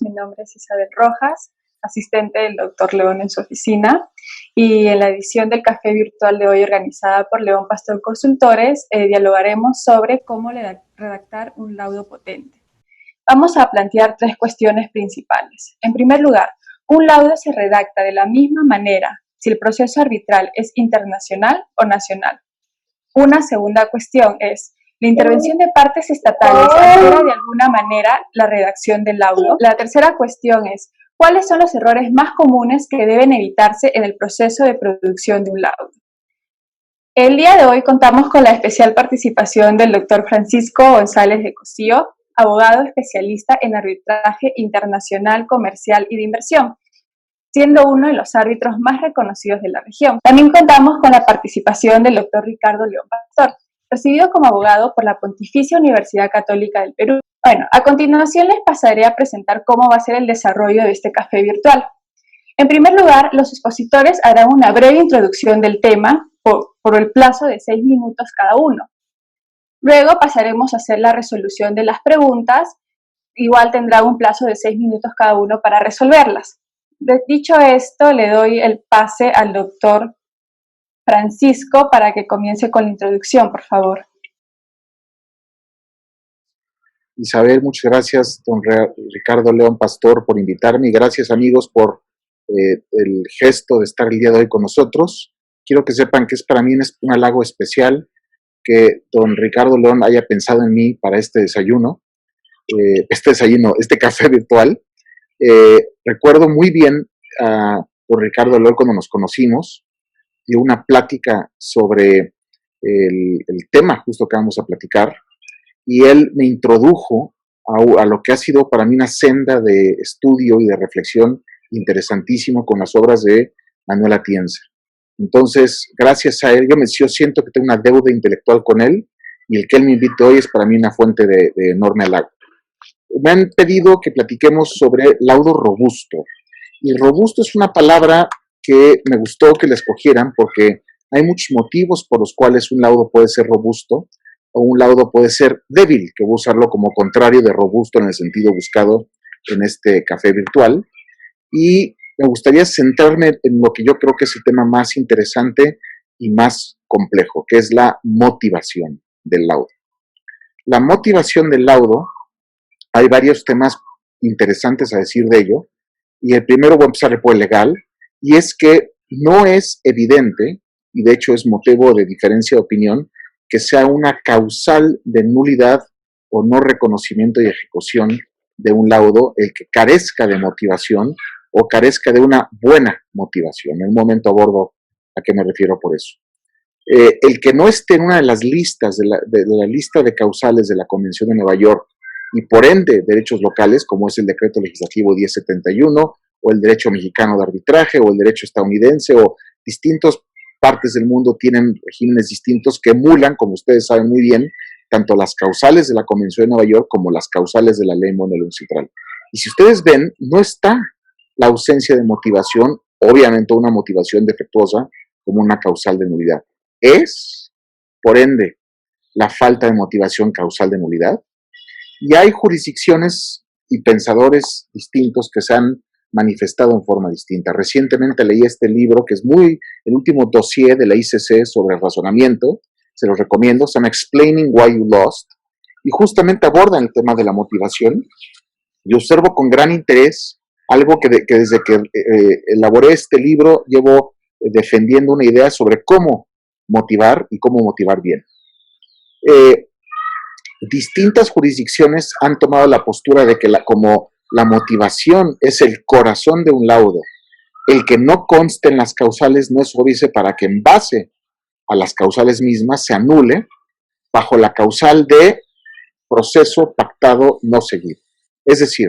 Mi nombre es Isabel Rojas, asistente del doctor León en su oficina, y en la edición del Café Virtual de hoy organizada por León Pastor Consultores, dialogaremos sobre cómo redactar un laudo potente. Vamos a plantear tres cuestiones principales. En primer lugar, un laudo se redacta de la misma manera si el proceso arbitral es internacional o nacional. Una segunda cuestión es, ¿la intervención de partes estatales altera de alguna manera la redacción del laudo? La tercera cuestión es, ¿cuáles son los errores más comunes que deben evitarse en el proceso de producción de un laudo? El día de hoy contamos con la especial participación del doctor Francisco González de Cosío, abogado especialista en arbitraje internacional, comercial y de inversión, siendo uno de los árbitros más reconocidos de la región. También contamos con la participación del doctor Ricardo León Pastor, recibido como abogado por la Pontificia Universidad Católica del Perú. Bueno, a continuación les pasaré a presentar cómo va a ser el desarrollo de este café virtual. En primer lugar, los expositores harán una breve introducción del tema por el plazo de 6 minutos cada uno. Luego pasaremos a hacer la resolución de las preguntas, igual tendrá un plazo de 6 minutos cada uno para resolverlas. Dicho esto, le doy el pase al doctor Francisco para que comience con la introducción, por favor. Isabel, muchas gracias, don Ricardo León Pastor, por invitarme, y gracias, amigos, por el gesto de estar el día de hoy con nosotros. Quiero que sepan que para mí es un halago especial que don Ricardo León haya pensado en mí para este desayuno, este café virtual. Recuerdo muy bien a don Ricardo León cuando nos conocimos, dio una plática sobre el tema justo que vamos a platicar, y él me introdujo a lo que ha sido para mí una senda de estudio y de reflexión interesantísimo con las obras de Manuel Atienza. Entonces, gracias a él, yo siento que tengo una deuda intelectual con él, y el que él me invite hoy es para mí una fuente de enorme halago. Me han pedido que platiquemos sobre laudo robusto, y robusto es una palabra que me gustó que la escogieran porque hay muchos motivos por los cuales un laudo puede ser robusto o un laudo puede ser débil, que voy a usarlo como contrario de robusto en el sentido buscado en este café virtual. Y me gustaría centrarme en lo que yo creo que es el tema más interesante y más complejo, que es la motivación del laudo. La motivación del laudo, hay varios temas interesantes a decir de ello, y el primero voy a empezar por el legal, y es que no es evidente, y de hecho es motivo de diferencia de opinión, que sea una causal de nulidad o no reconocimiento y ejecución de un laudo el que carezca de motivación o carezca de una buena motivación. En un momento abordo a qué me refiero por eso. El que no esté en una de las listas, de la lista de causales de la Convención de Nueva York, y por ende derechos locales, como es el Decreto Legislativo 1071, o el derecho mexicano de arbitraje, o el derecho estadounidense, o distintas partes del mundo tienen regímenes distintos que emulan, como ustedes saben muy bien, tanto las causales de la Convención de Nueva York como las causales de la Ley Moneda Central. Y si ustedes ven, no está la ausencia de motivación, obviamente una motivación defectuosa, como una causal de nulidad. Es, por ende, la falta de motivación causal de nulidad. Y hay jurisdicciones y pensadores distintos que se han manifestado en forma distinta. Recientemente leí este libro, que es el último dossier de la ICC sobre el razonamiento, se los recomiendo, se llama Explaining Why You Lost, y justamente aborda el tema de la motivación. Yo observo con gran interés algo que desde que elaboré este libro llevo defendiendo una idea sobre cómo motivar y cómo motivar bien. Distintas jurisdicciones han tomado la postura de que como la motivación es el corazón de un laudo, el que no conste en las causales no es óbice para que en base a las causales mismas se anule bajo la causal de proceso pactado no seguido. Es decir,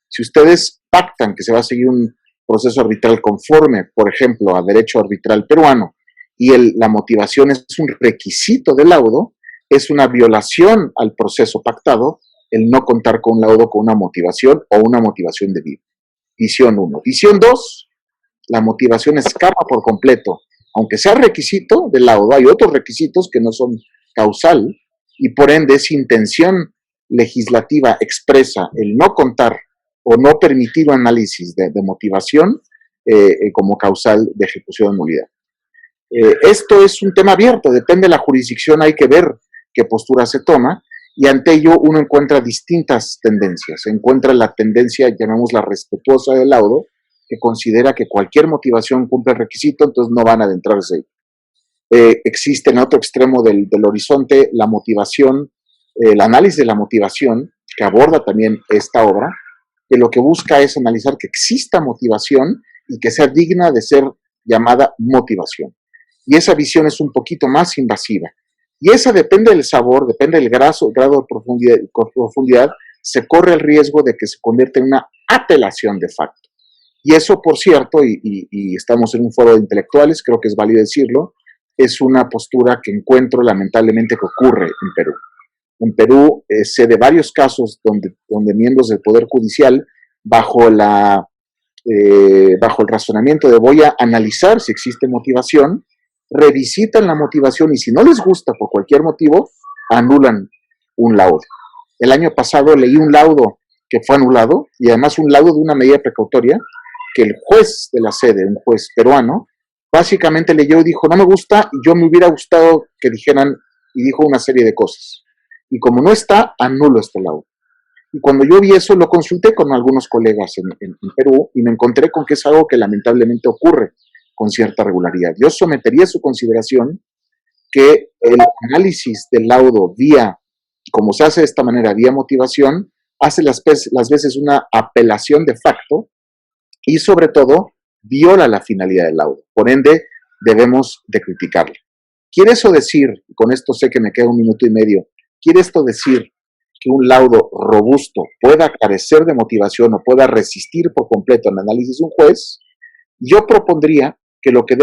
si ustedes pactan que se va a seguir un proceso arbitral conforme, por ejemplo, a derecho arbitral peruano, y la motivación es un requisito del laudo, es una violación al proceso pactado el no contar con un laudo con una motivación o una motivación debida. Visión 1. Visión 2, la motivación escapa por completo. Aunque sea requisito del laudo, hay otros requisitos que no son causal y por ende es intención legislativa expresa el no contar o no permitir un análisis de motivación como causal de ejecución de nulidad. Esto es un tema abierto, depende de la jurisdicción, hay que ver qué postura se toma, y ante ello uno encuentra distintas tendencias. Se encuentra la tendencia, llamémosla respetuosa del laudo, que considera que cualquier motivación cumple el requisito, entonces no van a adentrarse ahí. Existe en otro extremo del horizonte la motivación, el análisis de la motivación, que aborda también esta obra, que lo que busca es analizar que exista motivación y que sea digna de ser llamada motivación. Y esa visión es un poquito más invasiva. Y esa depende del sabor, depende del grado de profundidad, se corre el riesgo de que se convierta en una apelación de facto. Y eso, por cierto, y estamos en un foro de intelectuales, creo que es válido decirlo, es una postura que encuentro lamentablemente que ocurre en Perú. En Perú sé de varios casos donde miembros del Poder Judicial, bajo el razonamiento de voy a analizar si existe motivación, revisitan la motivación y si no les gusta por cualquier motivo, anulan un laudo. El año pasado leí un laudo que fue anulado y además un laudo de una medida precautoria que el juez de la sede, un juez peruano, básicamente leyó y dijo, no me gusta, y yo me hubiera gustado que dijeran, y dijo una serie de cosas. Y como no está, anulo este laudo. Y cuando yo vi eso, lo consulté con algunos colegas en Perú y me encontré con que es algo que lamentablemente ocurre con cierta regularidad. Yo sometería a su consideración que el análisis del laudo vía, como se hace de esta manera, vía motivación, hace las veces una apelación de facto y sobre todo viola la finalidad del laudo. Por ende, debemos de criticarlo. ¿Quiere eso decir, y con esto sé que me queda 1 minuto y medio, quiere esto decir que un laudo robusto pueda carecer de motivación o pueda resistir por completo al análisis de un juez? Yo propondría que lo que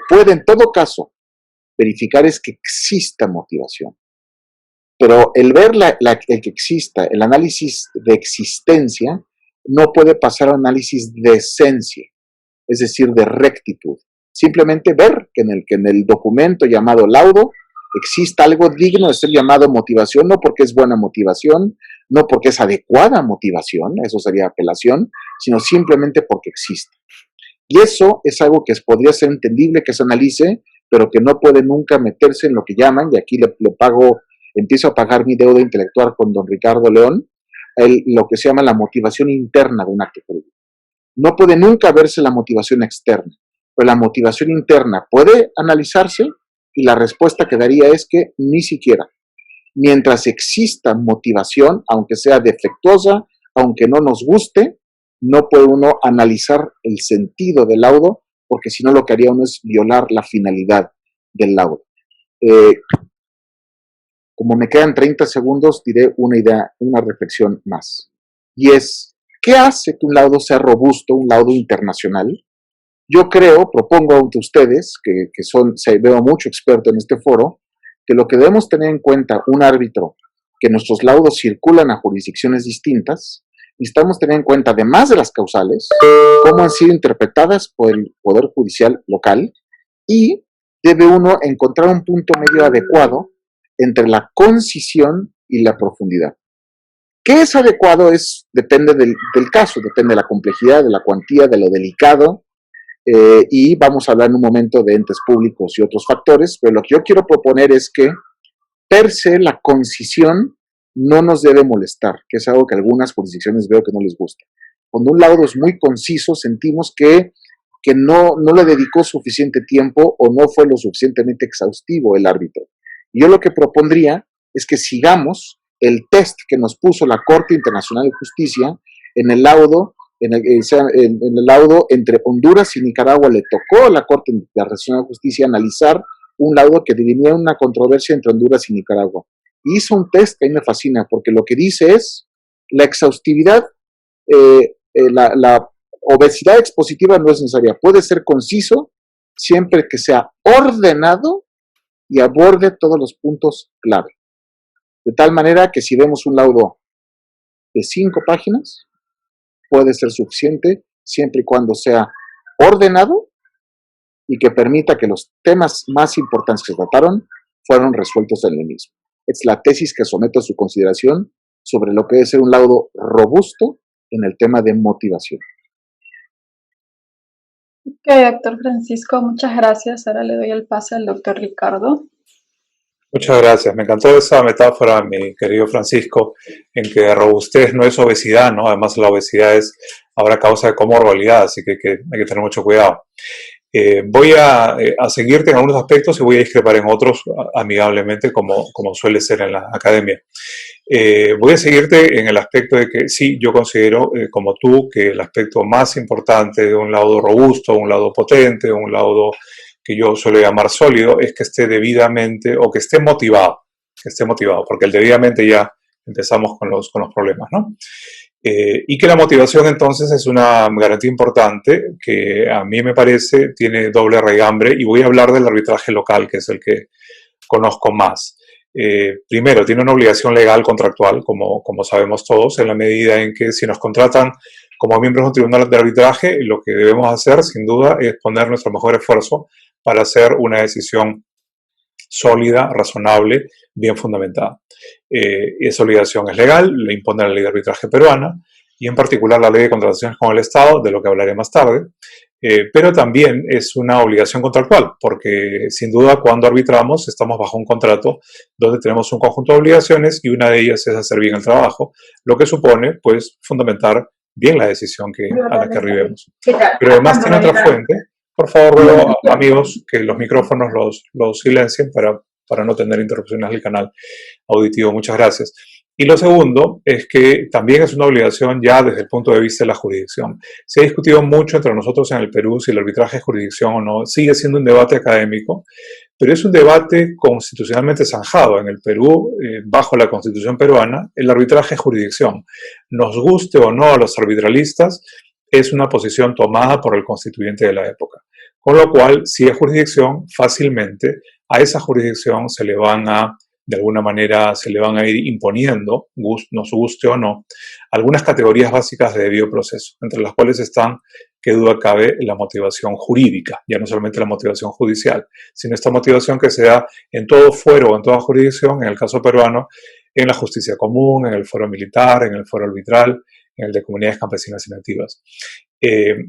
puede en todo caso verificar es que exista motivación. Pero el ver el que exista, el análisis de existencia, no puede pasar al análisis de esencia, es decir, de rectitud. Simplemente ver que en el documento llamado laudo exista algo digno de ser llamado motivación, no porque es buena motivación, no porque es adecuada motivación, eso sería apelación, sino simplemente porque existe. Y eso es algo que podría ser entendible que se analice, pero que no puede nunca meterse en lo que llaman, y aquí empiezo a pagar mi deuda intelectual con don Ricardo León, lo que se llama la motivación interna de un acto jurídico. No puede nunca verse la motivación externa, pero la motivación interna puede analizarse y la respuesta que daría es que ni siquiera. Mientras exista motivación, aunque sea defectuosa, aunque no nos guste, no puede uno analizar el sentido del laudo, porque si no lo que haría uno es violar la finalidad del laudo. Como me quedan 30 segundos, diré una idea, una reflexión más. Y es, ¿qué hace que un laudo sea robusto, un laudo internacional? Yo propongo ante ustedes, veo mucho experto en este foro, que lo que debemos tener en cuenta un árbitro, que nuestros laudos circulan a jurisdicciones distintas, necesitamos tener en cuenta, además de las causales, cómo han sido interpretadas por el Poder Judicial local y debe uno encontrar un punto medio adecuado entre la concisión y la profundidad. ¿Qué es adecuado? Depende del caso, depende de la complejidad, de la cuantía, de lo delicado, y vamos a hablar en un momento de entes públicos y otros factores, pero lo que yo quiero proponer es que per se la concisión no nos debe molestar, que es algo que algunas jurisdicciones veo que no les gusta. Cuando un laudo es muy conciso, sentimos que no le dedicó suficiente tiempo o no fue lo suficientemente exhaustivo el árbitro. Y yo lo que propondría es que sigamos el test que nos puso la Corte Internacional de Justicia en el laudo, en el laudo entre Honduras y Nicaragua. Le tocó a la Corte Internacional de Justicia analizar un laudo que dirimía una controversia entre Honduras y Nicaragua. Y hizo un test que a mí me fascina, porque lo que dice es la exhaustividad, la obesidad expositiva no es necesaria. Puede ser conciso siempre que sea ordenado y aborde todos los puntos clave. De tal manera que si vemos un laudo de 5 páginas, puede ser suficiente siempre y cuando sea ordenado y que permita que los temas más importantes que se trataron fueron resueltos en el mismo. Es la tesis que someto a su consideración sobre lo que debe ser un laudo robusto en el tema de motivación. Ok, doctor Francisco, muchas gracias. Ahora le doy el pase al doctor Ricardo. Muchas gracias. Me encantó esa metáfora, mi querido Francisco, en que robustez no es obesidad, ¿no? Además, la obesidad es ahora causa de comorbilidad, así que hay que tener mucho cuidado. Voy a seguirte en algunos aspectos y voy a discrepar en otros amigablemente, como suele ser en la academia. Voy a seguirte en el aspecto de que sí, yo considero, como tú, que el aspecto más importante de un laudo robusto, un laudo potente, un laudo que yo suelo llamar sólido, es que esté debidamente o que esté motivado, porque el debidamente ya empezamos con los problemas, ¿no? Y que la motivación entonces es una garantía importante que a mí me parece tiene doble raigambre, y voy a hablar del arbitraje local, que es el que conozco más. Primero, tiene una obligación legal contractual, como sabemos todos, en la medida en que si nos contratan como miembros de un tribunal de arbitraje, lo que debemos hacer, sin duda, es poner nuestro mejor esfuerzo para hacer una decisión sólida, razonable, bien fundamentada. Esa obligación es legal, le impone la ley de arbitraje peruana, y en particular la ley de contrataciones con el Estado, de lo que hablaré más tarde, pero también es una obligación contractual, porque sin duda cuando arbitramos estamos bajo un contrato donde tenemos un conjunto de obligaciones y una de ellas es hacer bien el trabajo, lo que supone pues fundamentar bien la decisión a la que arribemos. Pero además tiene otra fuente. Por favor, ruego, amigos, que los micrófonos los silencien para no tener interrupciones del canal auditivo. Muchas gracias. Y lo segundo es que también es una obligación ya desde el punto de vista de la jurisdicción. Se ha discutido mucho entre nosotros en el Perú si el arbitraje es jurisdicción o no. Sigue siendo un debate académico, pero es un debate constitucionalmente zanjado. En el Perú, bajo la Constitución peruana, el arbitraje es jurisdicción. Nos guste o no a los arbitralistas, es una posición tomada por el constituyente de la época. Con lo cual, si es jurisdicción, fácilmente a esa jurisdicción de alguna manera, se le van a ir imponiendo, nos guste o no, algunas categorías básicas de debido proceso, entre las cuales están, qué duda cabe, la motivación jurídica, ya no solamente la motivación judicial, sino esta motivación que se da en todo fuero o en toda jurisdicción, en el caso peruano, en la justicia común, en el fuero militar, en el fuero arbitral, en el de comunidades campesinas y nativas.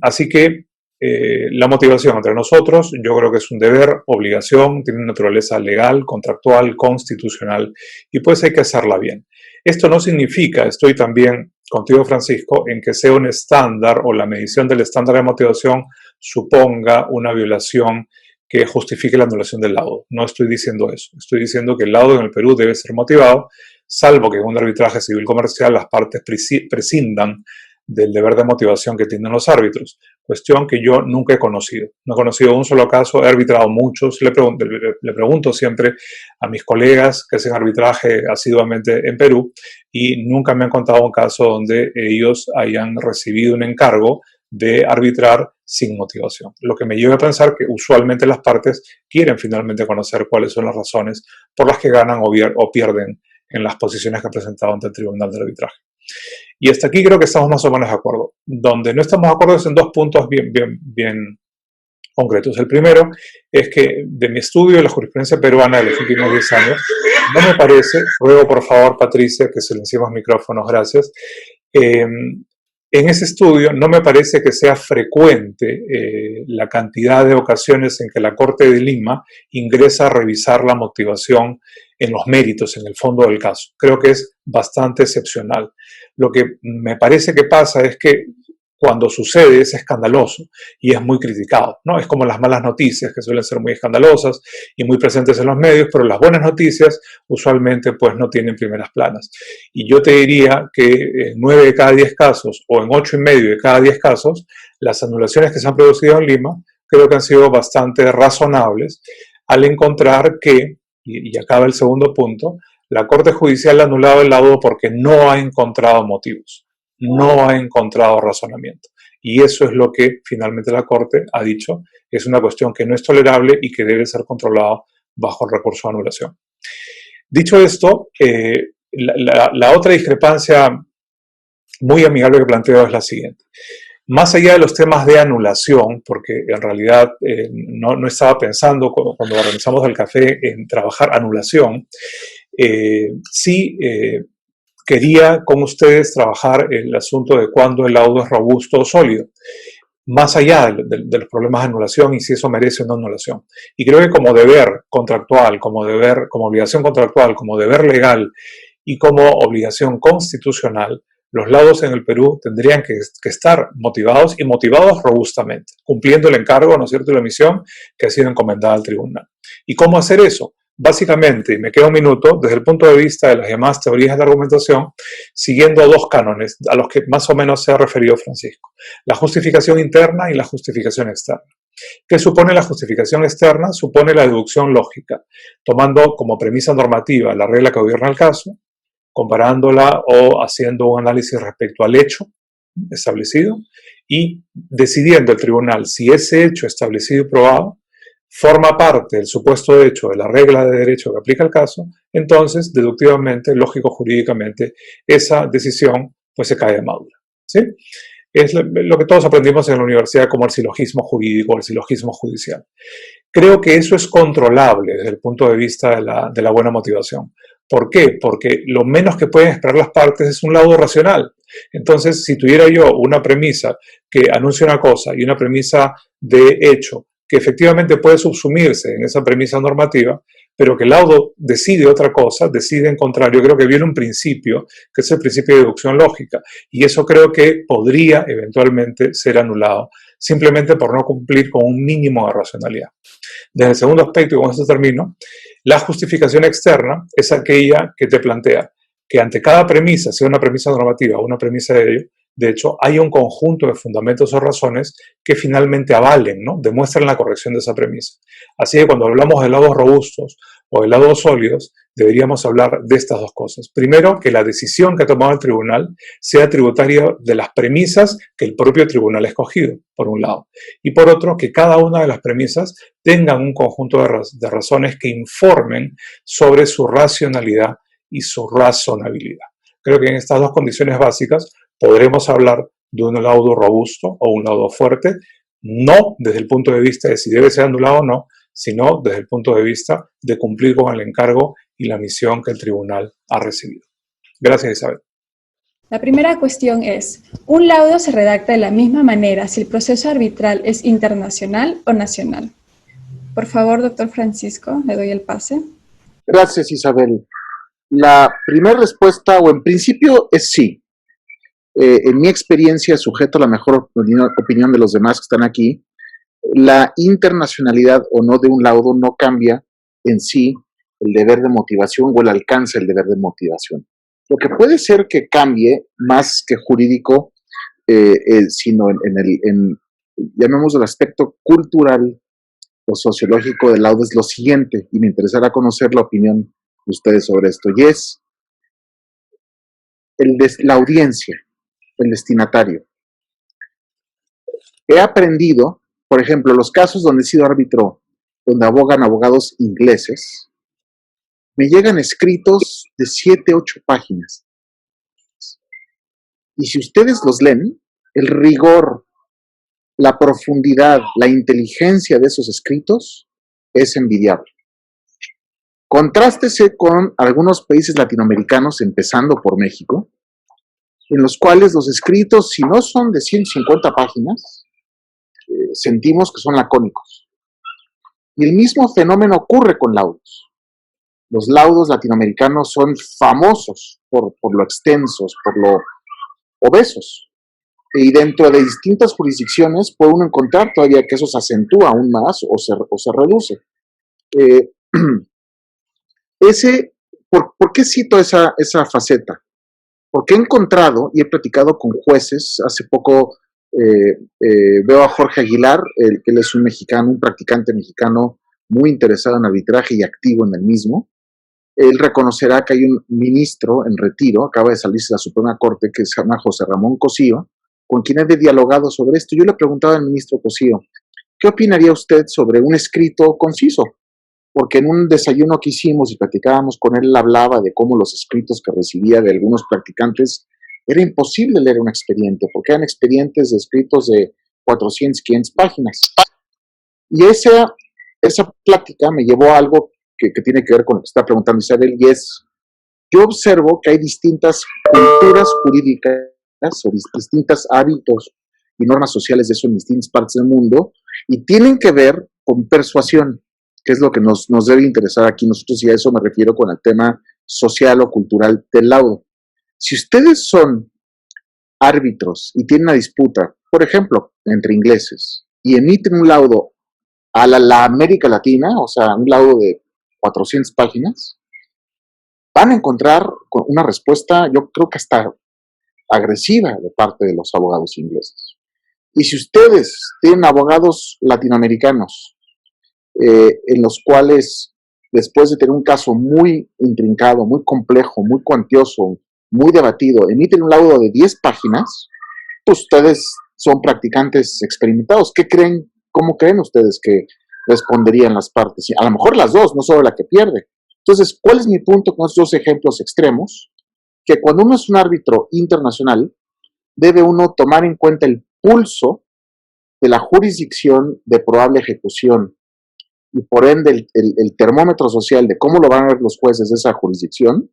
Así que la motivación entre nosotros, yo creo que es un deber, obligación, tiene una naturaleza legal, contractual, constitucional, y pues hay que hacerla bien. Esto no significa, estoy también contigo, Francisco, en que sea un estándar o la medición del estándar de motivación suponga una violación que justifique la anulación del laudo. No estoy diciendo eso. Estoy diciendo que el laudo en el Perú debe ser motivado, salvo que en un arbitraje civil comercial las partes prescindan del deber de motivación que tienen los árbitros, cuestión que yo nunca he conocido. No he conocido un solo caso, he arbitrado muchos, le pregunto siempre a mis colegas que hacen arbitraje asiduamente en Perú y nunca me han contado un caso donde ellos hayan recibido un encargo de arbitrar sin motivación. Lo que me lleva a pensar que usualmente las partes quieren finalmente conocer cuáles son las razones por las que ganan o pierden en las posiciones que han presentado ante el Tribunal del Arbitraje. Y hasta aquí creo que estamos más o menos de acuerdo. Donde no estamos de acuerdo es en dos puntos bien concretos. El primero es que de mi estudio de la jurisprudencia peruana de los últimos 10 años, no me parece, ruego por favor Patricia que silenciemos micrófonos, gracias, en ese estudio no me parece que sea frecuente la cantidad de ocasiones en que la Corte de Lima ingresa a revisar la motivación en los méritos, en el fondo del caso. Creo que es bastante excepcional. Lo que me parece que pasa es que cuando sucede es escandaloso y es muy criticado, ¿no? Es como las malas noticias, que suelen ser muy escandalosas y muy presentes en los medios, pero las buenas noticias usualmente pues no tienen primeras planas. Y yo te diría que en 9 de cada 10 casos o en 8,5 de cada 10 casos, las anulaciones que se han producido en Lima creo que han sido bastante razonables al encontrar que, y acaba el segundo punto, la Corte Judicial ha anulado el laudo porque no ha encontrado motivos. No ha encontrado razonamiento. Y eso es lo que finalmente la Corte ha dicho, es una cuestión que no es tolerable y que debe ser controlado bajo el recurso de anulación. Dicho esto, la otra discrepancia muy amigable que planteo es la siguiente. Más allá de los temas de anulación, porque en realidad no estaba pensando cuando organizamos el café en trabajar anulación, sí quería con ustedes trabajar el asunto de cuándo el laudo es robusto o sólido, más allá de los problemas de anulación y si eso merece una anulación. Y creo que como deber contractual, como obligación contractual, como deber legal y como obligación constitucional, los laudos en el Perú tendrían que estar motivados y motivados robustamente, cumpliendo el encargo, ¿no es cierto?, y la misión que ha sido encomendada al tribunal. ¿Y cómo hacer eso? Básicamente, y me queda un minuto, desde el punto de vista de las llamadas teorías de la argumentación, siguiendo dos cánones a los que más o menos se ha referido Francisco: la justificación interna y la justificación externa. ¿Qué supone la justificación externa? Supone la deducción lógica, tomando como premisa normativa la regla que gobierna el caso, comparándola o haciendo un análisis respecto al hecho establecido y decidiendo el tribunal si ese hecho establecido y probado forma parte del supuesto hecho de la regla de derecho que aplica el caso, entonces, deductivamente, lógico-jurídicamente, esa decisión pues se cae de madura, ¿sí? Es lo que todos aprendimos en la universidad como el silogismo jurídico o el silogismo judicial. Creo que eso es controlable desde el punto de vista de la buena motivación. ¿Por qué? Porque lo menos que pueden esperar las partes es un laudo racional. Entonces, si tuviera yo una premisa que anuncia una cosa y una premisa de hecho que efectivamente puede subsumirse en esa premisa normativa, pero que el laudo decide otra cosa, decide en contrario, creo que viene un principio, que es el principio de deducción lógica, y eso creo que podría eventualmente ser anulado, simplemente por no cumplir con un mínimo de racionalidad. Desde el segundo aspecto, y con esto termino, la justificación externa es aquella que te plantea que ante cada premisa, sea una premisa normativa o una premisa de hecho, hay un conjunto de fundamentos o razones que finalmente avalen, ¿no?, demuestran la corrección de esa premisa. Así que cuando hablamos de laudos robustos o de laudos sólidos, deberíamos hablar de estas dos cosas. Primero, que la decisión que ha tomado el tribunal sea tributaria de las premisas que el propio tribunal ha escogido, por un lado. Y por otro, que cada una de las premisas tengan un conjunto de razones que informen sobre su racionalidad y su razonabilidad. Creo que en estas dos condiciones básicas podremos hablar de un laudo robusto o un laudo fuerte, no desde el punto de vista de si debe ser anulado o no, sino desde el punto de vista de cumplir con el encargo y la misión que el tribunal ha recibido. Gracias, Isabel. La primera cuestión es, ¿un laudo se redacta de la misma manera si el proceso arbitral es internacional o nacional? Por favor, doctor Francisco, le doy el pase. Gracias, Isabel. La primera respuesta, o en principio, es sí. En mi experiencia, sujeto a la mejor opinión de los demás que están aquí, la internacionalidad o no de un laudo no cambia en sí el deber de motivación o el alcance del deber de motivación. Lo que puede ser que cambie, más que jurídico, sino llamémoslo el aspecto cultural o sociológico del laudo, es lo siguiente, y me interesará conocer la opinión de ustedes sobre esto, y es la audiencia, el destinatario. He aprendido, por ejemplo, los casos donde he sido árbitro, donde abogan abogados ingleses, me llegan escritos de 7, 8 páginas. Y si ustedes los leen, el rigor, la profundidad, la inteligencia de esos escritos es envidiable. Contrástese con algunos países latinoamericanos, empezando por México, en los cuales los escritos, si no son de 150 páginas, sentimos que son lacónicos. Y el mismo fenómeno ocurre con laudos. Los laudos latinoamericanos son famosos por lo extensos, por lo obesos. Y dentro de distintas jurisdicciones puede uno encontrar todavía que eso se acentúa aún más o se reduce. ¿Por qué cito esa faceta? Porque he encontrado y he platicado con jueces. Hace poco veo a Jorge Aguilar, que él es un mexicano, un practicante mexicano muy interesado en arbitraje y activo en el mismo. Él reconocerá que hay un ministro en retiro, acaba de salirse de la Suprema Corte, que se llama José Ramón Cosío, con quien he dialogado sobre esto. Yo le preguntaba al ministro Cosío, ¿qué opinaría usted sobre un escrito conciso? Porque en un desayuno que hicimos y platicábamos con él hablaba de cómo los escritos que recibía de algunos practicantes era imposible leer un expediente, porque eran expedientes de escritos de 400, 500 páginas. Y esa plática me llevó a algo que tiene que ver con lo que está preguntando Isabel, y es yo observo que hay distintas culturas jurídicas o distintos hábitos y normas sociales de eso en distintas partes del mundo, y tienen que ver con persuasión, que es lo que nos debe interesar aquí nosotros, y a eso me refiero con el tema social o cultural del laudo. Si ustedes son árbitros y tienen una disputa, por ejemplo, entre ingleses, y emiten un laudo a la América Latina, o sea, un laudo de 400 páginas, van a encontrar una respuesta, yo creo que hasta agresiva de parte de los abogados ingleses. Y si ustedes tienen abogados latinoamericanos en los cuales, después de tener un caso muy intrincado, muy complejo, muy cuantioso, muy debatido, emiten un laudo de 10 páginas, pues ustedes son practicantes experimentados. ¿Qué creen? ¿Cómo creen ustedes que responderían las partes? A lo mejor las dos, no solo la que pierde. Entonces, ¿cuál es mi punto con estos dos ejemplos extremos? Que cuando uno es un árbitro internacional, debe uno tomar en cuenta el pulso de la jurisdicción de probable ejecución y por ende el termómetro social de cómo lo van a ver los jueces de esa jurisdicción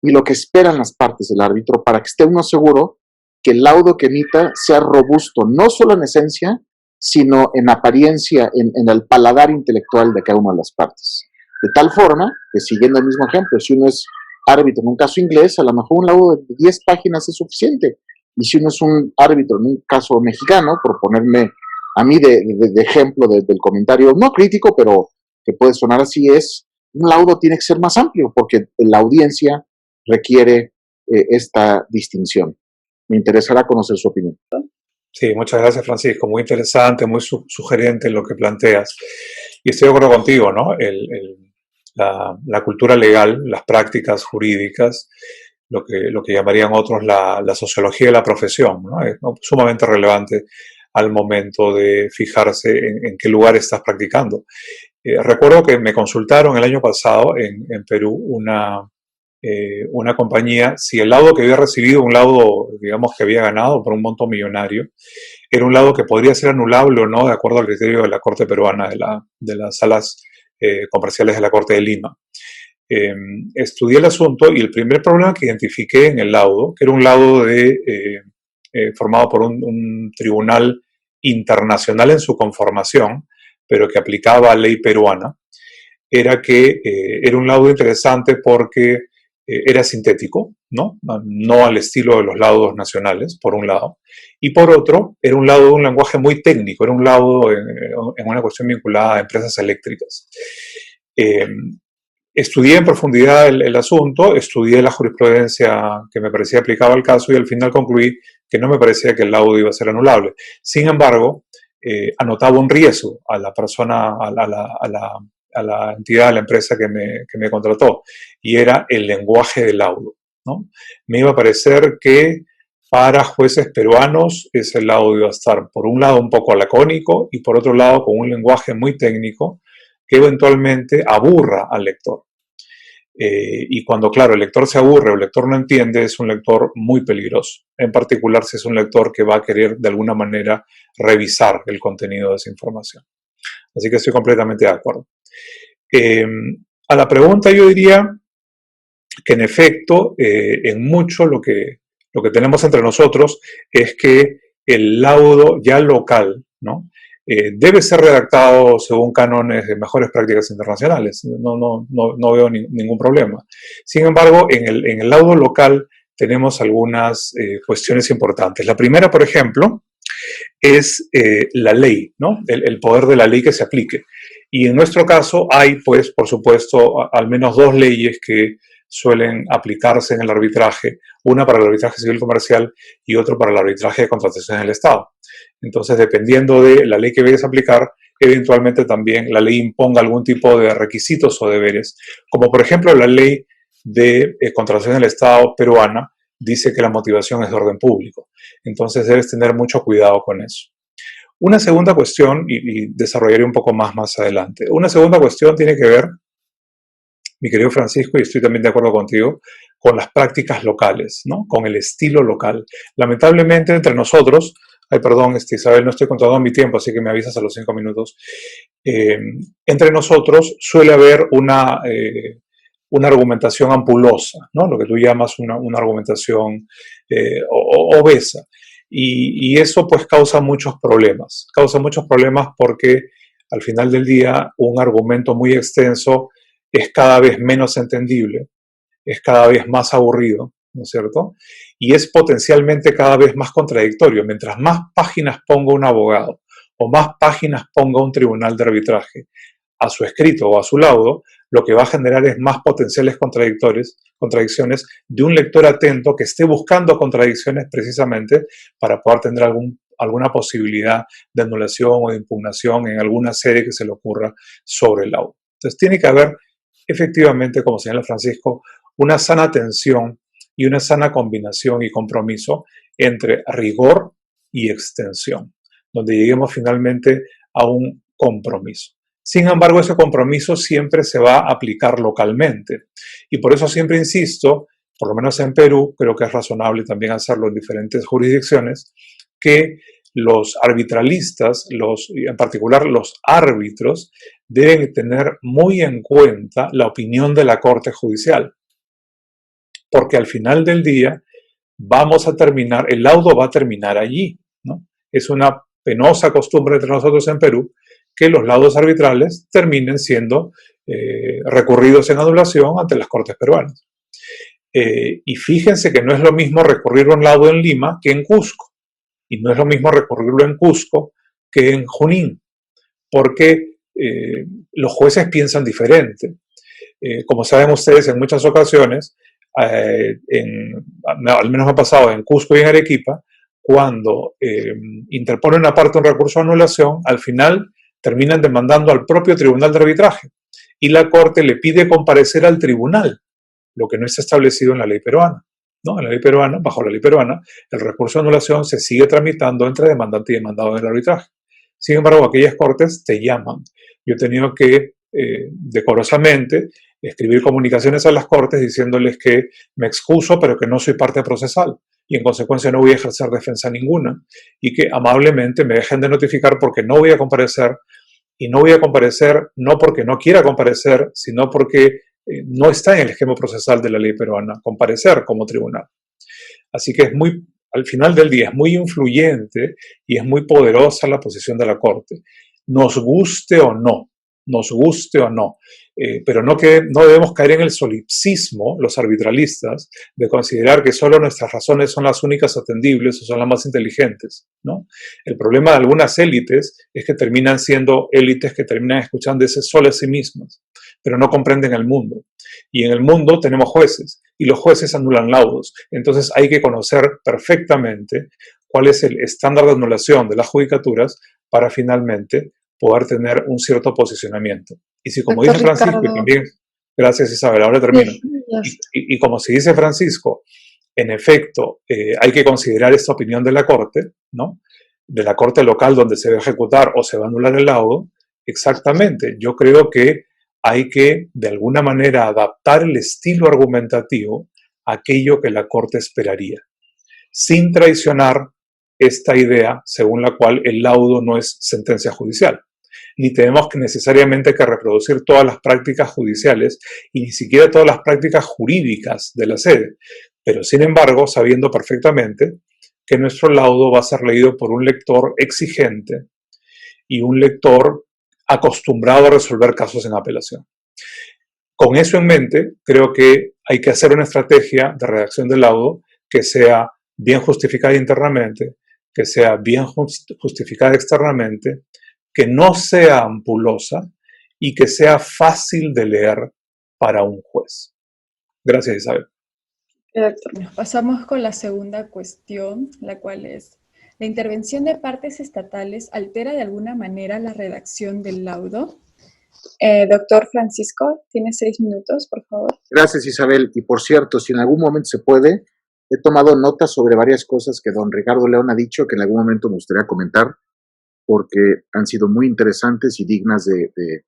y lo que esperan las partes del árbitro para que esté uno seguro que el laudo que emita sea robusto, no solo en esencia, sino en apariencia, en el paladar intelectual de cada una de las partes. De tal forma que, siguiendo el mismo ejemplo, si uno es árbitro en un caso inglés, a lo mejor un laudo de 10 páginas es suficiente. Y si uno es un árbitro en un caso mexicano, por ponerme a mí de ejemplo del comentario, no crítico, pero que puede sonar así, es un laudo tiene que ser más amplio, porque la audiencia requiere esta distinción. Me interesará conocer su opinión. Sí, muchas gracias, Francisco. Muy interesante, muy sugerente lo que planteas. Y estoy de acuerdo contigo, ¿no? La cultura legal, las prácticas jurídicas, lo que llamarían otros la sociología de la profesión, ¿no? Es sumamente relevante al momento de fijarse en qué lugar estás practicando. Recuerdo que me consultaron el año pasado en Perú una compañía si el laudo que había recibido, un laudo, digamos, que había ganado por un monto millonario, era un laudo que podría ser anulable o no de acuerdo al criterio de la Corte Peruana, de las salas comerciales de la Corte de Lima. Estudié el asunto y el primer problema que identifiqué en el laudo, que era un laudo formado por un tribunal internacional en su conformación, pero que aplicaba ley peruana, era que era un laudo interesante porque era sintético, ¿no? No al estilo de los laudos nacionales, por un lado, y por otro, era un laudo de un lenguaje muy técnico, era un laudo en una cuestión vinculada a empresas eléctricas. Estudié en profundidad el asunto, estudié la jurisprudencia que me parecía aplicable al caso y al final concluí que no me parecía que el laudo iba a ser anulable. Sin embargo, anotaba un riesgo a la persona, a la entidad, a la empresa que me contrató, y era el lenguaje del laudo, ¿no? Me iba a parecer que para jueces peruanos ese laudo iba a estar, por un lado, un poco lacónico y por otro lado, con un lenguaje muy técnico que eventualmente aburra al lector. Y cuando, claro, el lector se aburre o el lector no entiende, es un lector muy peligroso. En particular, si es un lector que va a querer de alguna manera revisar el contenido de esa información. Así que estoy completamente de acuerdo. A la pregunta yo diría que en efecto, en mucho lo que tenemos entre nosotros es que el laudo ya local, ¿no? Debe ser redactado según cánones de mejores prácticas internacionales. No veo ningún problema. Sin embargo, en el laudo local tenemos algunas cuestiones importantes. La primera, por ejemplo, es la ley, ¿no? El poder de la ley que se aplique. Y en nuestro caso hay, pues, por supuesto, al menos dos leyes que suelen aplicarse en el arbitraje, una para el arbitraje civil comercial y otra para el arbitraje de contratación del Estado. Entonces, dependiendo de la ley que vayas a aplicar, eventualmente también la ley imponga algún tipo de requisitos o deberes, como por ejemplo la ley de contratación del Estado peruana dice que la motivación es de orden público. Entonces debes tener mucho cuidado con eso. Una segunda cuestión, y desarrollaré un poco más adelante, una segunda cuestión tiene que ver, mi querido Francisco, y estoy también de acuerdo contigo, con las prácticas locales, ¿no? Con el estilo local. Lamentablemente entre nosotros, perdón, Isabel, no estoy contando mi tiempo, así que me avisas a los 5 minutos. Entre nosotros suele haber una argumentación ampulosa, ¿no? Lo que tú llamas una argumentación obesa. Y eso pues causa muchos problemas. Causa muchos problemas porque al final del día un argumento muy extenso es cada vez menos entendible, es cada vez más aburrido, ¿no es cierto? Y es potencialmente cada vez más contradictorio. Mientras más páginas ponga un abogado o más páginas ponga un tribunal de arbitraje a su escrito o a su laudo, lo que va a generar es más potenciales contradicciones de un lector atento que esté buscando contradicciones precisamente para poder tener alguna posibilidad de anulación o de impugnación en alguna serie que se le ocurra sobre el laudo. Entonces tiene que haber efectivamente, como señala Francisco, una sana tensión y una sana combinación y compromiso entre rigor y extensión, donde lleguemos finalmente a un compromiso. Sin embargo, ese compromiso siempre se va a aplicar localmente. Y por eso siempre insisto, por lo menos en Perú, creo que es razonable también hacerlo en diferentes jurisdicciones, que los arbitralistas, en particular los árbitros, deben tener muy en cuenta la opinión de la Corte Judicial. Porque al final del día vamos a terminar, el laudo va a terminar allí, ¿no? Es una penosa costumbre entre nosotros en Perú que los laudos arbitrales terminen siendo recurridos en anulación ante las Cortes peruanas. Y fíjense que no es lo mismo recurrir un laudo en Lima que en Cusco. Y no es lo mismo recurrirlo en Cusco que en Junín, porque los jueces piensan diferente. Como saben ustedes, en muchas ocasiones, al menos me ha pasado en Cusco y en Arequipa, cuando interpone una parte un recurso de anulación, al final terminan demandando al propio tribunal de arbitraje y la Corte le pide comparecer al tribunal, lo que no está establecido en la ley peruana. ¿No? En la ley peruana, bajo la ley peruana, el recurso de anulación se sigue tramitando entre demandante y demandado en el arbitraje. Sin embargo, aquellas cortes te llaman. Yo he tenido que, decorosamente, escribir comunicaciones a las cortes diciéndoles que me excuso, pero que no soy parte procesal y en consecuencia no voy a ejercer defensa ninguna y que amablemente me dejen de notificar porque no voy a comparecer y no voy a comparecer no porque no quiera comparecer, sino porque no está en el esquema procesal de la ley peruana comparecer como tribunal. Así que al final del día es muy influyente y es muy poderosa la posición de la Corte. Nos guste o no, pero no debemos caer en el solipsismo, los arbitralistas, de considerar que solo nuestras razones son las únicas atendibles o son las más inteligentes, ¿no? El problema de algunas élites es que terminan siendo élites que terminan escuchándose solo a sí mismas, pero no comprenden el mundo. Y en el mundo tenemos jueces, y los jueces anulan laudos. Entonces hay que conocer perfectamente cuál es el estándar de anulación de las judicaturas para finalmente poder tener un cierto posicionamiento. Y si, como Doctor dice Francisco, Ricardo, y también, gracias Isabel, ahora termino, yes. y como se dice Francisco, en efecto, hay que considerar esta opinión de la Corte, ¿no? De la Corte local donde se va a ejecutar o se va a anular el laudo, exactamente. Yo creo que hay que, de alguna manera, adaptar el estilo argumentativo a aquello que la Corte esperaría, sin traicionar esta idea según la cual el laudo no es sentencia judicial. Ni tenemos que necesariamente que reproducir todas las prácticas judiciales y ni siquiera todas las prácticas jurídicas de la sede, pero sin embargo sabiendo perfectamente que nuestro laudo va a ser leído por un lector exigente y un lector acostumbrado a resolver casos en apelación. Con eso en mente, creo que hay que hacer una estrategia de redacción del laudo que sea bien justificada internamente, que sea bien justificada externamente, que no sea ampulosa y que sea fácil de leer para un juez. Gracias, Isabel. Nos pasamos con la segunda cuestión, la cual es: ¿la intervención de partes estatales altera de alguna manera la redacción del laudo? Doctor Francisco, tiene 6 minutos, por favor. Gracias, Isabel. Y por cierto, si en algún momento se puede, he tomado notas sobre varias cosas que don Ricardo León ha dicho que en algún momento me gustaría comentar porque han sido muy interesantes y dignas de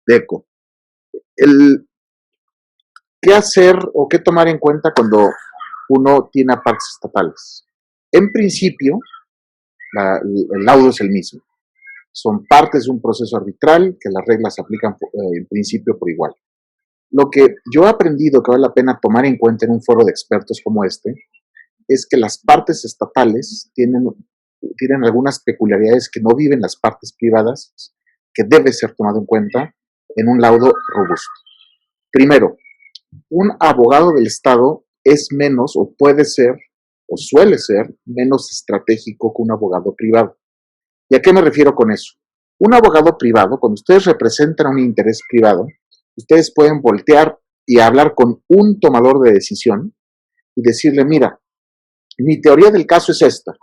eco. ¿Qué hacer o qué tomar en cuenta cuando uno tiene a partes estatales? En principio, el laudo es el mismo. Son partes de un proceso arbitral que las reglas se aplican en principio por igual. Lo que yo he aprendido que vale la pena tomar en cuenta en un foro de expertos como este es que las partes estatales tienen algunas peculiaridades que no viven las partes privadas, que debe ser tomado en cuenta en un laudo robusto. Primero, un abogado del Estado es menos, o puede ser, o suele ser, menos estratégico que un abogado privado. ¿Y a qué me refiero con eso? Un abogado privado, cuando ustedes representan un interés privado, ustedes pueden voltear y hablar con un tomador de decisión y decirle, mira, mi teoría del caso es esta.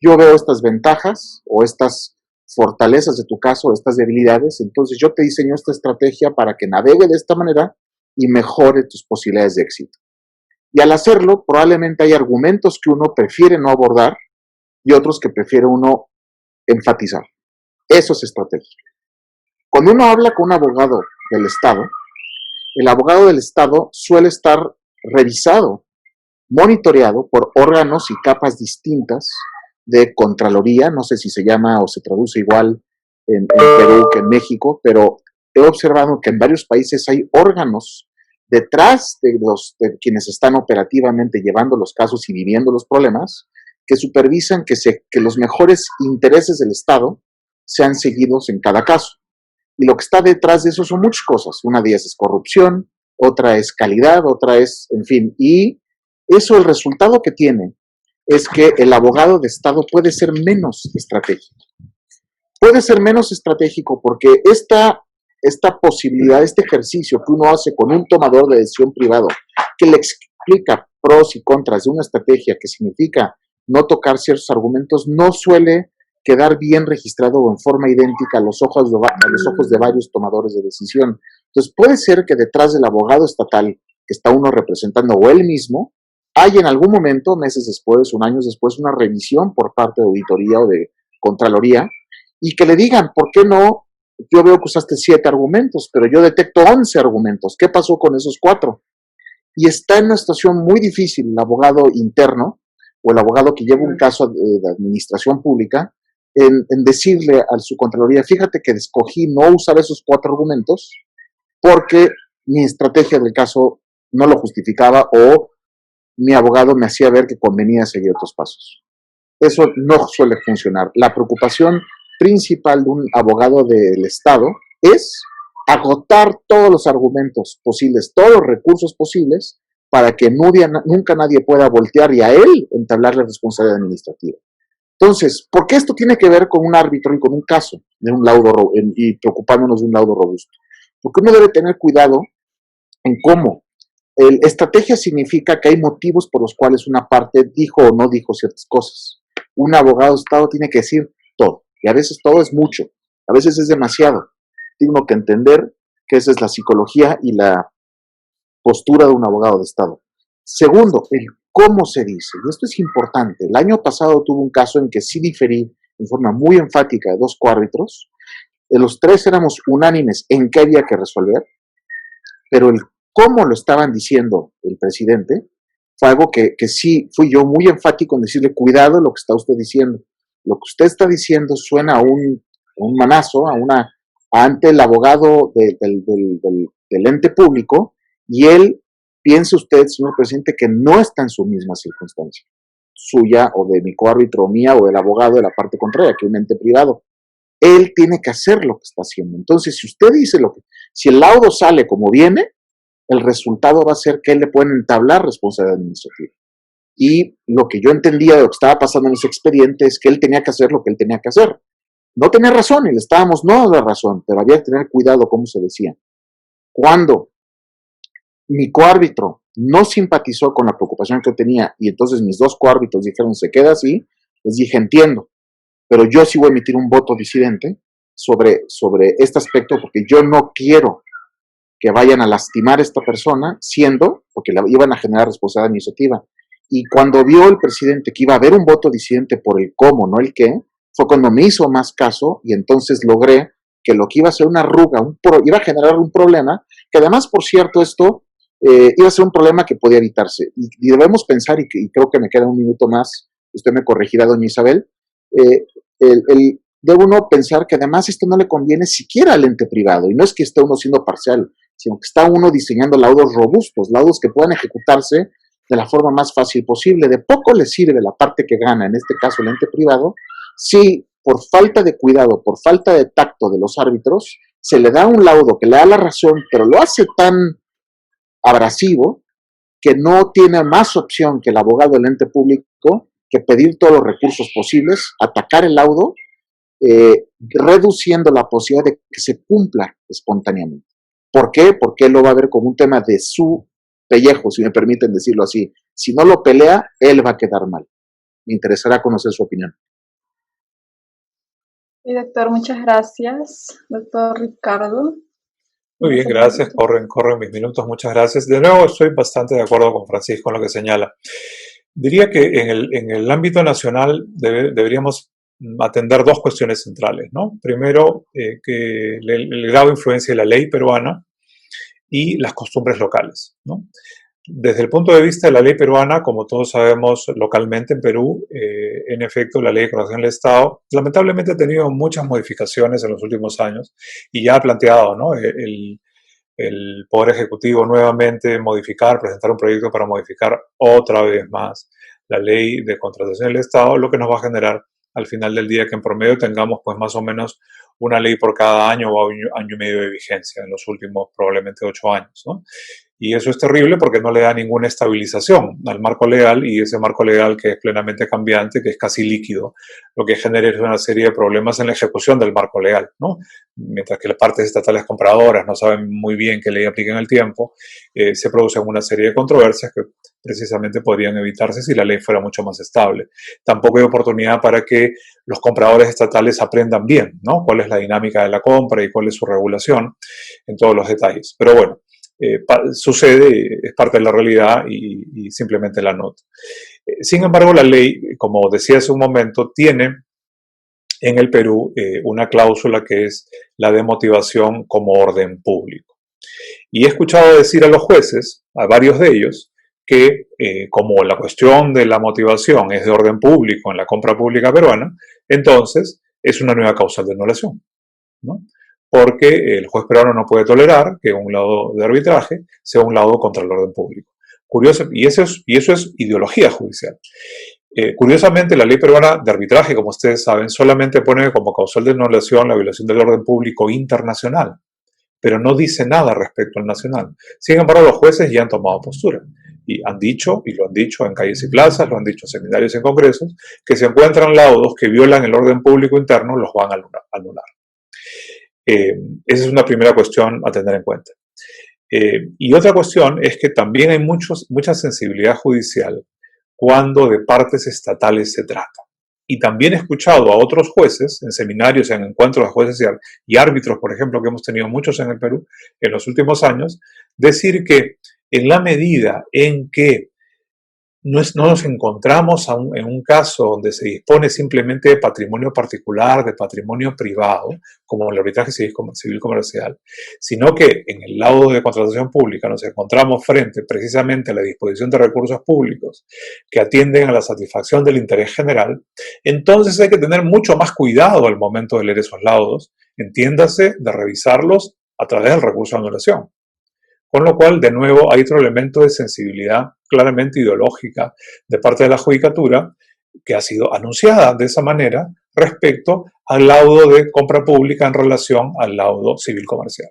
Yo veo estas ventajas o estas fortalezas de tu caso, estas debilidades, entonces yo te diseño esta estrategia para que navegue de esta manera y mejore tus posibilidades de éxito. Y al hacerlo, probablemente hay argumentos que uno prefiere no abordar y otros que prefiere uno enfatizar. Eso es estrategia. Cuando uno habla con un abogado del Estado, el abogado del Estado suele estar revisado, monitoreado por órganos y capas distintas de Contraloría, no sé si se llama o se traduce igual en Perú que en México, pero he observado que en varios países hay órganos detrás de quienes están operativamente llevando los casos y viviendo los problemas, que supervisan que los mejores intereses del Estado sean seguidos en cada caso. Y lo que está detrás de eso son muchas cosas. Una de ellas es corrupción, otra es calidad, otra es, en fin, y eso, el resultado que tiene es que el abogado de Estado puede ser menos estratégico. Puede ser menos estratégico porque esta posibilidad, este ejercicio que uno hace con un tomador de decisión privado, que le explica pros y contras de una estrategia que significa no tocar ciertos argumentos, no suele quedar bien registrado o en forma idéntica a los ojos de varios tomadores de decisión. Entonces puede ser que detrás del abogado estatal que está uno representando o él mismo, hay en algún momento, meses después, años después, una revisión por parte de auditoría o de Contraloría y que le digan, ¿por qué no? Yo veo que usaste 7 argumentos, pero yo detecto 11 argumentos. ¿Qué pasó con esos 4? Y está en una situación muy difícil el abogado interno o el abogado que lleva un caso de administración pública en decirle a su Contraloría, fíjate que escogí no usar esos 4 argumentos porque mi estrategia del caso no lo justificaba o mi abogado me hacía ver que convenía seguir otros pasos. Eso no suele funcionar. La preocupación principal de un abogado del Estado es agotar todos los argumentos posibles, todos los recursos posibles, para que nunca nadie pueda voltear y a él entablarle responsabilidad administrativa. Entonces, ¿por qué esto tiene que ver con un árbitro y con un caso de un laudo y preocupándonos de un laudo robusto? Porque uno debe tener cuidado en cómo. Estrategia significa que hay motivos por los cuales una parte dijo o no dijo ciertas cosas. Un abogado de Estado tiene que decir todo, y a veces todo es mucho, a veces es demasiado. Tiene uno que entender que esa es la psicología y la postura de un abogado de Estado. Segundo, el cómo se dice, y esto es importante. El año pasado tuve un caso en que sí diferí en forma muy enfática de 2 coárbitros. De los 3 éramos unánimes en qué había que resolver, pero el cómo lo estaban diciendo el presidente fue algo que sí fui yo muy enfático en decirle, cuidado lo que está usted diciendo. Lo que usted está diciendo suena a un manazo, ante el abogado del ente público, y él, piense usted, señor presidente, que no está en su misma circunstancia, suya o de mi coárbitro o mía o del abogado de la parte contraria, que un ente privado. Él tiene que hacer lo que está haciendo. Entonces, si usted dice si el laudo sale como viene, el resultado va a ser que él le pueden entablar responsabilidad administrativa. Y lo que yo entendía de lo que estaba pasando en ese expediente es que él tenía que hacer lo que él tenía que hacer. No tenía razón y le estábamos no dando la razón, pero había que tener cuidado cómo se decía. Cuando mi coárbitro no simpatizó con la preocupación que yo tenía y entonces mis 2 coárbitros dijeron se queda así, les dije entiendo, pero yo sí voy a emitir un voto disidente sobre este aspecto porque yo no quiero que vayan a lastimar a esta persona, porque la iban a generar responsabilidad administrativa. Y cuando vio el presidente que iba a haber un voto disidente por el cómo, no el qué, fue cuando me hizo más caso y entonces logré que lo que iba a ser una arruga, iba a generar un problema, que además, por cierto, esto iba a ser un problema que podía evitarse. Y debemos pensar, y creo que me queda un minuto más, usted me corregirá, doña Isabel, debe uno pensar que además esto no le conviene siquiera al ente privado, y no es que esté uno siendo parcial, sino que está uno diseñando laudos robustos, laudos que puedan ejecutarse de la forma más fácil posible. De poco le sirve la parte que gana, en este caso el ente privado, si por falta de cuidado, por falta de tacto de los árbitros, se le da un laudo que le da la razón, pero lo hace tan abrasivo que no tiene más opción que el abogado del ente público que pedir todos los recursos posibles, atacar el laudo, reduciendo la posibilidad de que se cumpla espontáneamente. ¿Por qué? Porque él lo va a ver como un tema de su pellejo, si me permiten decirlo así. Si no lo pelea, él va a quedar mal. Me interesará conocer su opinión. Y doctor, muchas gracias. Doctor Ricardo. Muy bien, gracias. Corren mis minutos. Muchas gracias. De nuevo, estoy bastante de acuerdo con Francisco en lo que señala. Diría que en el ámbito nacional deberíamos atender dos cuestiones centrales, ¿no? Primero, que el grado de influencia de la ley peruana y las costumbres locales, ¿no? Desde el punto de vista de la ley peruana, como todos sabemos localmente en Perú, en efecto, la ley de coordinación del Estado lamentablemente ha tenido muchas modificaciones en los últimos años y ya ha planteado, ¿no?, el Poder Ejecutivo nuevamente presentar un proyecto para modificar otra vez más la ley de contratación del Estado, lo que nos va a generar al final del día que en promedio tengamos pues más o menos una ley por cada año o año y medio de vigencia en los últimos probablemente 8 años, ¿no? Y eso es terrible porque no le da ninguna estabilización al marco legal, y ese marco legal que es plenamente cambiante, que es casi líquido, lo que genera es una serie de problemas en la ejecución del marco legal, ¿no? Mientras que las partes estatales compradoras no saben muy bien qué ley aplica en el tiempo, se producen una serie de controversias que precisamente podrían evitarse si la ley fuera mucho más estable. Tampoco hay oportunidad para que los compradores estatales aprendan bien, ¿no?, cuál es la dinámica de la compra y cuál es su regulación en todos los detalles. Pero bueno, sucede, es parte de la realidad y simplemente la nota. Sin embargo, la ley, como decía hace un momento, tiene en el Perú una cláusula que es la de motivación como orden público. Y he escuchado decir a los jueces, a varios de ellos, que como la cuestión de la motivación es de orden público en la compra pública peruana, entonces es una nueva causal de anulación, ¿no?, porque el juez peruano no puede tolerar que un laudo de arbitraje sea un laudo contra el orden público. Curioso, y eso es ideología judicial. Curiosamente, la ley peruana de arbitraje, como ustedes saben, solamente pone como causal de anulación la violación del orden público internacional, pero no dice nada respecto al nacional. Sin embargo, los jueces ya han tomado postura y han dicho, y lo han dicho en calles y plazas, lo han dicho en seminarios y en congresos, que si encuentran laudos que violan el orden público interno, los van a anular. Esa es una primera cuestión a tener en cuenta. Y otra cuestión es que también hay mucha sensibilidad judicial cuando de partes estatales se trata. Y también he escuchado a otros jueces en seminarios, en encuentros de jueces y árbitros, por ejemplo, que hemos tenido muchos en el Perú en los últimos años, decir que en la medida en que no nos encontramos en un caso donde se dispone simplemente de patrimonio particular, de patrimonio privado, como el arbitraje civil comercial, sino que en el laudo de contratación pública nos encontramos frente precisamente a la disposición de recursos públicos que atienden a la satisfacción del interés general, entonces hay que tener mucho más cuidado al momento de leer esos laudos, entiéndase de revisarlos a través del recurso de anulación. Con lo cual, de nuevo, hay otro elemento de sensibilidad claramente ideológica de parte de la judicatura que ha sido anunciada de esa manera respecto al laudo de compra pública en relación al laudo civil comercial.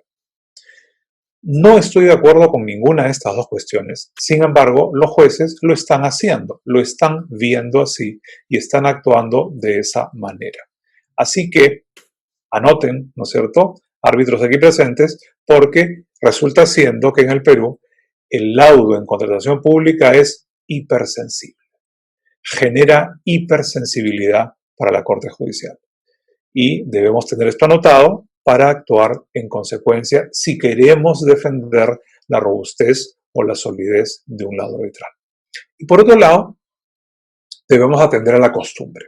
No estoy de acuerdo con ninguna de estas dos cuestiones. Sin embargo, los jueces lo están haciendo, lo están viendo así y están actuando de esa manera. Así que anoten, ¿no es cierto?, árbitros aquí presentes, porque resulta siendo que en el Perú el laudo en contratación pública es hipersensible. Genera hipersensibilidad para la Corte Judicial. Y debemos tener esto anotado para actuar en consecuencia si queremos defender la robustez o la solidez de un laudo arbitral. Y por otro lado, debemos atender a la costumbre,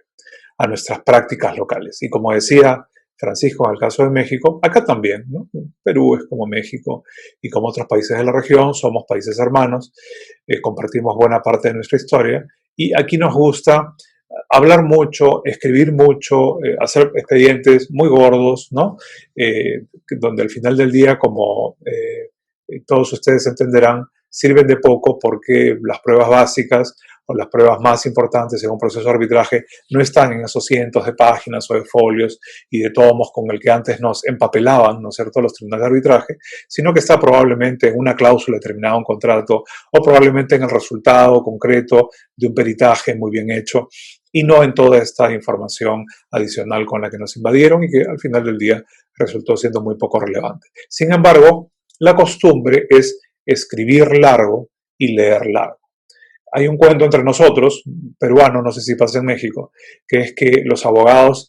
a nuestras prácticas locales. Y como decía Francisco, en el caso de México, acá también, ¿no? Perú es como México y como otros países de la región, somos países hermanos, compartimos buena parte de nuestra historia y aquí nos gusta hablar mucho, escribir mucho, hacer expedientes muy gordos, ¿no? Donde al final del día, como todos ustedes entenderán, sirven de poco porque las pruebas básicas o las pruebas más importantes en un proceso de arbitraje no están en esos cientos de páginas o de folios y de tomos con el que antes nos empapelaban, ¿no es cierto?, los tribunales de arbitraje, sino que está probablemente en una cláusula determinada, un contrato, o probablemente en el resultado concreto de un peritaje muy bien hecho, y no en toda esta información adicional con la que nos invadieron y que al final del día resultó siendo muy poco relevante. Sin embargo, la costumbre es escribir largo y leer largo. Hay un cuento entre nosotros, peruanos, no sé si pasa en México, que es que los abogados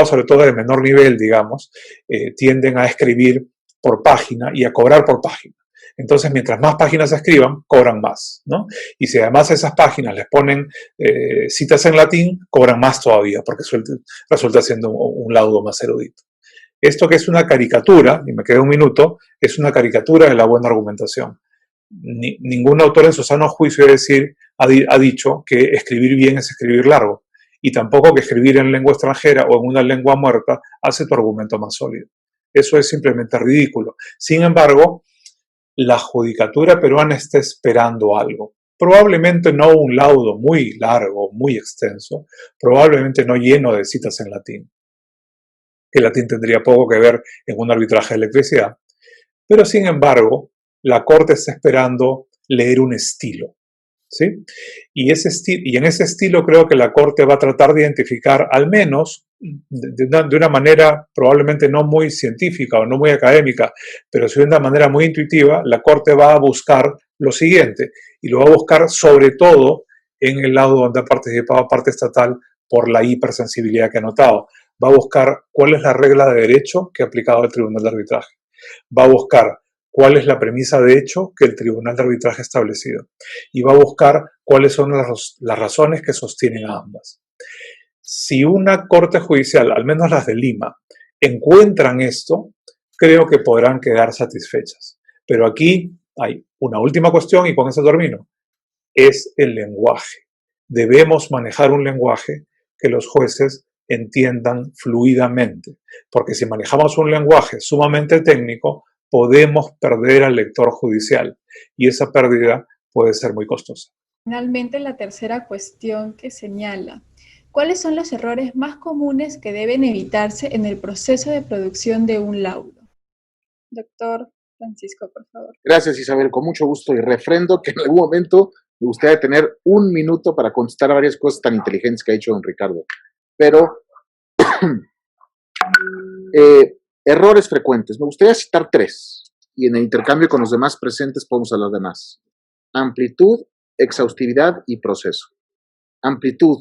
sobre todo de menor nivel, digamos, tienden a escribir por página y a cobrar por página. Entonces, mientras más páginas se escriban, cobran más, ¿no? Y si además a esas páginas les ponen citas en latín, cobran más todavía, porque resulta siendo un laudo más erudito. Esto, que es una caricatura, y me queda un minuto, es una caricatura de la buena argumentación. Ningún autor en su sano juicio ha dicho que escribir bien es escribir largo, y tampoco que escribir en lengua extranjera o en una lengua muerta hace tu argumento más sólido. Eso es simplemente ridículo. Sin embargo, la judicatura peruana está esperando algo. Probablemente no un laudo muy largo, muy extenso, probablemente no lleno de citas en latín, que el latín tendría poco que ver en un arbitraje de electricidad, pero sin embargo, la Corte está esperando leer un estilo, ¿sí? Y en ese estilo creo que la Corte va a tratar de identificar, al menos de una manera probablemente no muy científica o no muy académica, pero sí de una manera muy intuitiva, la Corte va a buscar lo siguiente, y lo va a buscar sobre todo en el lado donde ha participado parte estatal por la hipersensibilidad que ha notado. Va a buscar cuál es la regla de derecho que ha aplicado el Tribunal de Arbitraje. Va a buscar cuál es la premisa de hecho que el Tribunal de Arbitraje ha establecido. Y va a buscar cuáles son las razones que sostienen a ambas. Si una corte judicial, al menos las de Lima, encuentran esto, creo que podrán quedar satisfechas. Pero aquí hay una última cuestión y con eso termino. Es el lenguaje. Debemos manejar un lenguaje que los jueces entiendan fluidamente, porque si manejamos un lenguaje sumamente técnico, podemos perder al lector judicial y esa pérdida puede ser muy costosa. Finalmente, la tercera cuestión que señala: ¿cuáles son los errores más comunes que deben evitarse en el proceso de producción de un laudo? Doctor Francisco, por favor. Gracias, Isabel, con mucho gusto, y refrendo que en algún momento me gustaría tener un minuto para contestar a varias cosas tan inteligentes que ha dicho don Ricardo. Pero, errores frecuentes. Me gustaría citar 3, y en el intercambio con los demás presentes podemos hablar de más. Amplitud, exhaustividad y proceso. Amplitud.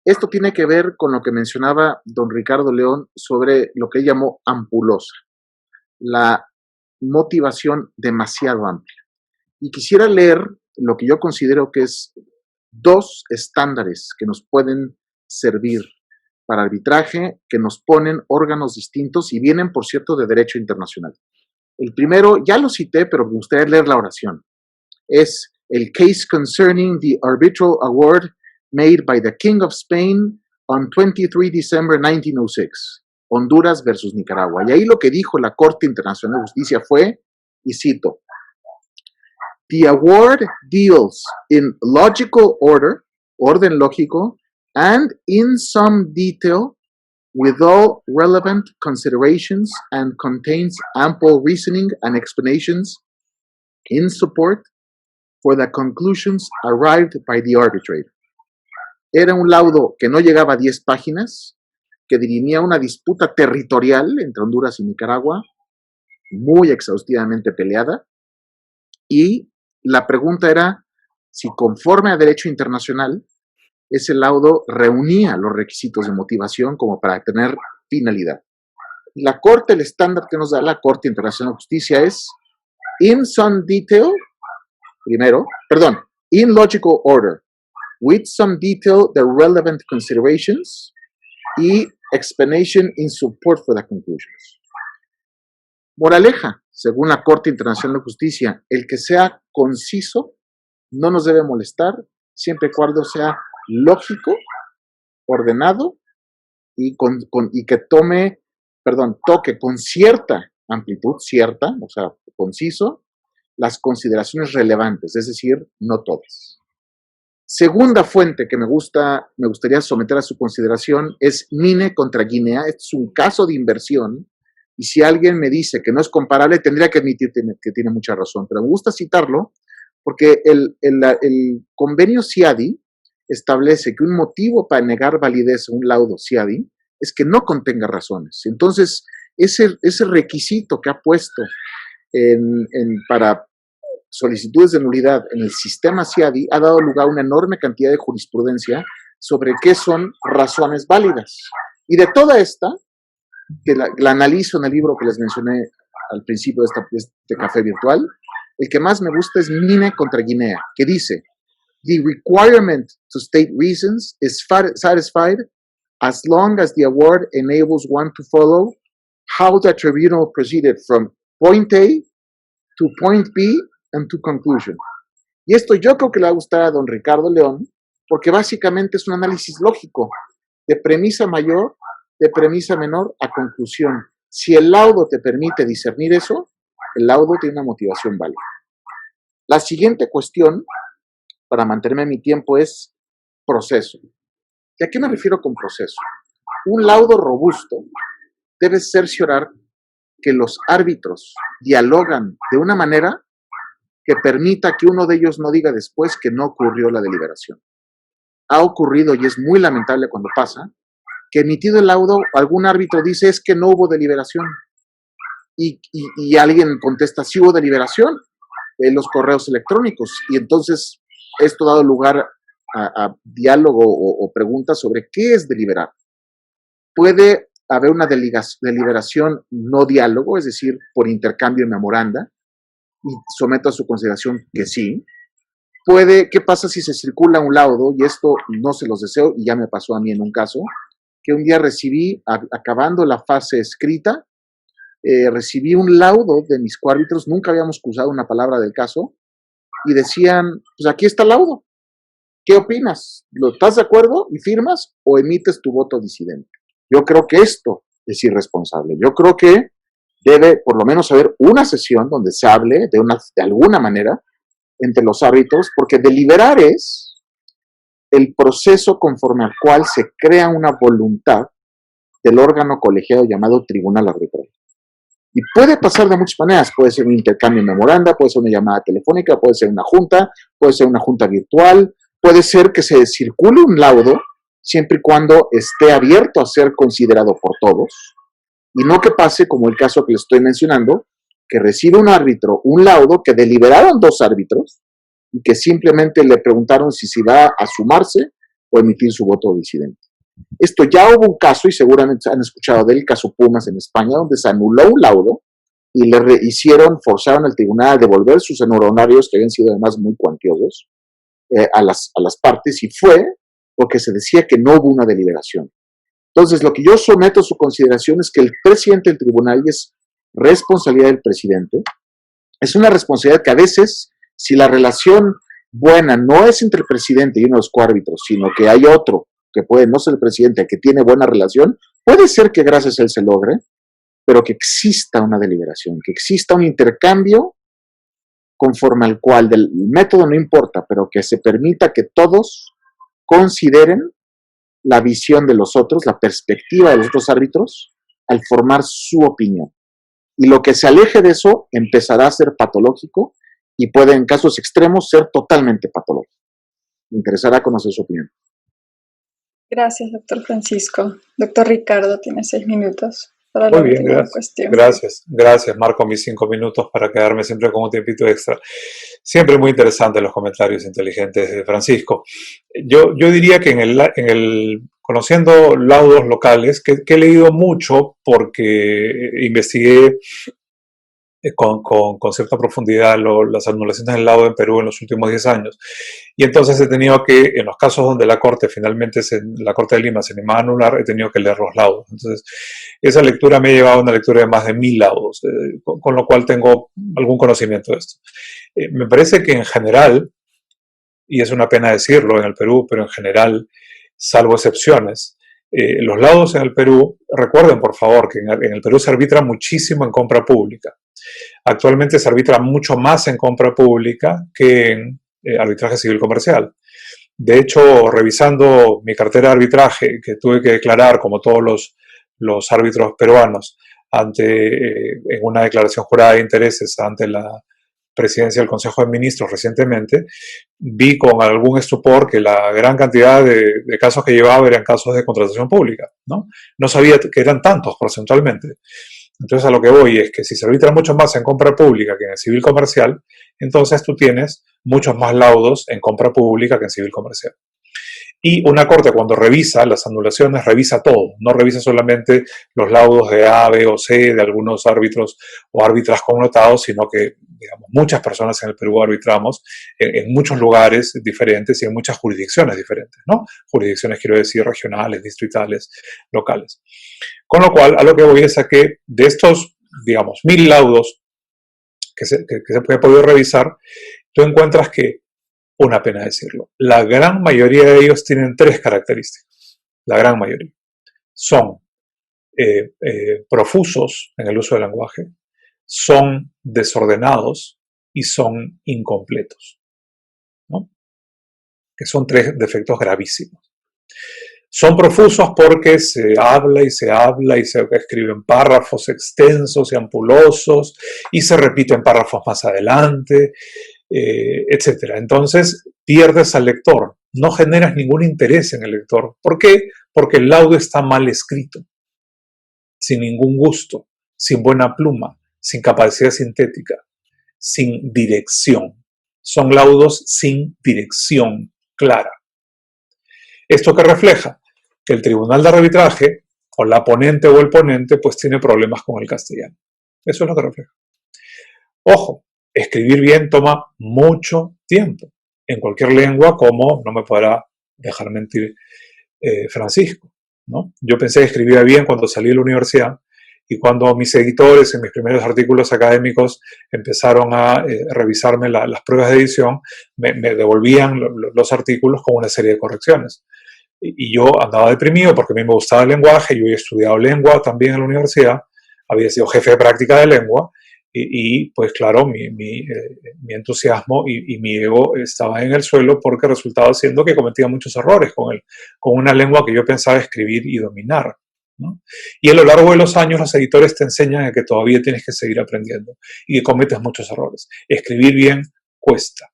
Esto tiene que ver con lo que mencionaba don Ricardo León sobre lo que él llamó ampulosa, la motivación demasiado amplia. Y quisiera leer lo que yo considero que es 2 estándares que nos pueden servir para arbitraje, que nos ponen órganos distintos y vienen, por cierto, de derecho internacional. El primero, ya lo cité, pero me gustaría leer la oración. Es el Case Concerning the Arbitral Award made by the King of Spain on 23 December 1906, Honduras versus Nicaragua. Y ahí lo que dijo la Corte Internacional de Justicia fue, y cito, "The award deals in logical order, orden lógico, and in some detail with all relevant considerations and contains ample reasoning and explanations in support for the conclusions arrived by the arbitrator." Era un laudo que no llegaba a 10 páginas, que dirimía una disputa territorial entre Honduras y Nicaragua, muy exhaustivamente peleada, y la pregunta era si, conforme a derecho internacional, ese laudo reunía los requisitos de motivación como para tener finalidad. La Corte, el estándar que nos da la Corte Internacional de Justicia es in some detail, in logical order, with some detail the relevant considerations, y explanation in support for the conclusions. Moraleja, según la Corte Internacional de Justicia, el que sea conciso no nos debe molestar, siempre y cuando sea lógico, ordenado y que toque con cierta amplitud, o sea, conciso, las consideraciones relevantes, es decir, no todas. Segunda fuente que me gustaría someter a su consideración es Mine contra Guinea. Este es un caso de inversión y si alguien me dice que no es comparable, tendría que admitir que tiene mucha razón, pero me gusta citarlo porque el convenio CIADI establece que un motivo para negar validez a un laudo CIADI es que no contenga razones. Entonces, ese requisito que ha puesto para solicitudes de nulidad en el sistema CIADI ha dado lugar a una enorme cantidad de jurisprudencia sobre qué son razones válidas. Y de toda esta, que la analizo en el libro que les mencioné al principio de este café virtual, el que más me gusta es Mine contra Guinea, que dice, the requirement to state reasons is satisfied as long as the award enables one to follow how the tribunal proceeded from point A to point B and to conclusion. Y esto yo creo que le va a gustar a don Ricardo León, porque básicamente es un análisis lógico, de premisa mayor, de premisa menor a conclusión. Si el laudo te permite discernir eso, el laudo tiene una motivación válida. La siguiente cuestión, para mantenerme en mi tiempo, es proceso. ¿Y a qué me refiero con proceso? Un laudo robusto debe cerciorar que los árbitros dialogan de una manera que permita que uno de ellos no diga después que no ocurrió la deliberación. Ha ocurrido, y es muy lamentable cuando pasa, que emitido el laudo, algún árbitro dice es que no hubo deliberación. Y alguien contesta, sí hubo deliberación en los correos electrónicos. Y entonces esto ha dado lugar a diálogo o preguntas sobre qué es deliberar. Puede haber una deliberación no diálogo, es decir, por intercambio de memoranda, y someto a su consideración que sí. ¿Qué pasa si se circula un laudo? Y esto no se los deseo, y ya me pasó a mí en un caso, que un día recibí, acabando la fase escrita, recibí un laudo de mis coárbitros, nunca habíamos cruzado una palabra del caso, y decían, pues aquí está el laudo, ¿qué opinas? ¿Estás de acuerdo y firmas o emites tu voto disidente? Yo creo que esto es irresponsable. Yo creo que debe por lo menos haber una sesión donde se hable de alguna manera entre los árbitros, porque deliberar es el proceso conforme al cual se crea una voluntad del órgano colegiado llamado tribunal arbitral. Y puede pasar de muchas maneras, puede ser un intercambio de memoranda, puede ser una llamada telefónica, puede ser una junta virtual, puede ser que se circule un laudo siempre y cuando esté abierto a ser considerado por todos, y no que pase como el caso que les estoy mencionando, que recibe un árbitro un laudo que deliberaron dos árbitros y que simplemente le preguntaron si se iba a sumarse o emitir su voto disidente. Esto ya hubo un caso, y seguramente han escuchado del caso Pumas en España, donde se anuló un laudo y forzaron al tribunal a devolver sus honorarios, que habían sido además muy cuantiosos, a las partes, y fue porque se decía que no hubo una deliberación. Entonces, lo que yo someto a su consideración es que el presidente del tribunal, y es responsabilidad del presidente, es una responsabilidad que a veces, si la relación buena no es entre el presidente y uno de los coárbitros, sino que hay otro que puede no ser el presidente, que tiene buena relación, puede ser que gracias a él se logre, pero que exista una deliberación, que exista un intercambio conforme al cual del método no importa, pero que se permita que todos consideren la visión de los otros, la perspectiva de los otros árbitros, al formar su opinión. Y lo que se aleje de eso empezará a ser patológico y puede, en casos extremos, ser totalmente patológico. Me interesará conocer su opinión. Gracias, doctor Francisco. Doctor Ricardo, tiene 6 minutos para la Muy bien, última cuestión. Gracias, Marco, mis 5 minutos para quedarme siempre con un tiempito extra. Siempre muy interesantes los comentarios inteligentes de Francisco. Yo diría que conociendo laudos locales, que he leído mucho porque investigué con cierta profundidad las anulaciones del laudo en Perú en los últimos 10 años. Y entonces he tenido que, en los casos donde la Corte de Lima se animaba a anular, he tenido que leer los laudos. Entonces, esa lectura me ha llevado a una lectura de más de 1000 laudos, con lo cual tengo algún conocimiento de esto. Me parece que en general, y es una pena decirlo en el Perú, pero en general, salvo excepciones, los laudos en el Perú, recuerden por favor que en el Perú se arbitra muchísimo en compra pública. Actualmente se arbitra mucho más en compra pública que en arbitraje civil comercial. De hecho, revisando mi cartera de arbitraje, que tuve que declarar como todos los árbitros peruanos en una declaración jurada de intereses ante la presidencia del Consejo de Ministros recientemente, vi con algún estupor que la gran cantidad de casos que llevaba eran casos de contratación pública, ¿no? No sabía que eran tantos porcentualmente. Entonces a lo que voy es que si se arbitra mucho más en compra pública que en el civil comercial, entonces tú tienes muchos más laudos en compra pública que en civil comercial. Y una corte cuando revisa las anulaciones, revisa todo, no revisa solamente los laudos de A, B o C de algunos árbitros o árbitras connotados, sino que, digamos, muchas personas en el Perú arbitramos en muchos lugares diferentes y en muchas jurisdicciones diferentes, ¿no? Jurisdicciones, quiero decir, regionales, distritales, locales. Con lo cual, a lo que voy es a que de estos, digamos, 1000 laudos que se puede poder revisar, tú encuentras que, una pena decirlo, la gran mayoría de ellos tienen 3 características. La gran mayoría. Son profusos en el uso del lenguaje, son desordenados y son incompletos, ¿no? Que son 3 defectos gravísimos. Son profusos porque se habla y se escriben párrafos extensos y ampulosos y se repiten párrafos más adelante, etc. Entonces pierdes al lector, no generas ningún interés en el lector. ¿Por qué? Porque el laudo está mal escrito, sin ningún gusto, sin buena pluma, sin capacidad sintética, sin dirección. Son laudos sin dirección clara. ¿Esto qué refleja? Que el tribunal de arbitraje, o la ponente o el ponente, pues tiene problemas con el castellano. Eso es lo que refleja. Ojo, escribir bien toma mucho tiempo. En cualquier lengua, como no me podrá dejar mentir Francisco, ¿no? Yo pensé que escribía bien cuando salí de la universidad, y cuando mis editores en mis primeros artículos académicos empezaron a revisarme las pruebas de edición, me devolvían los artículos con una serie de correcciones. Y yo andaba deprimido porque a mí me gustaba el lenguaje, yo había estudiado lengua también en la universidad, había sido jefe de práctica de lengua, y pues claro, mi entusiasmo y mi ego estaba en el suelo porque resultaba siendo que cometía muchos errores con una lengua que yo pensaba escribir y dominar, ¿no? Y a lo largo de los años los editores te enseñan que todavía tienes que seguir aprendiendo y que cometes muchos errores. Escribir bien cuesta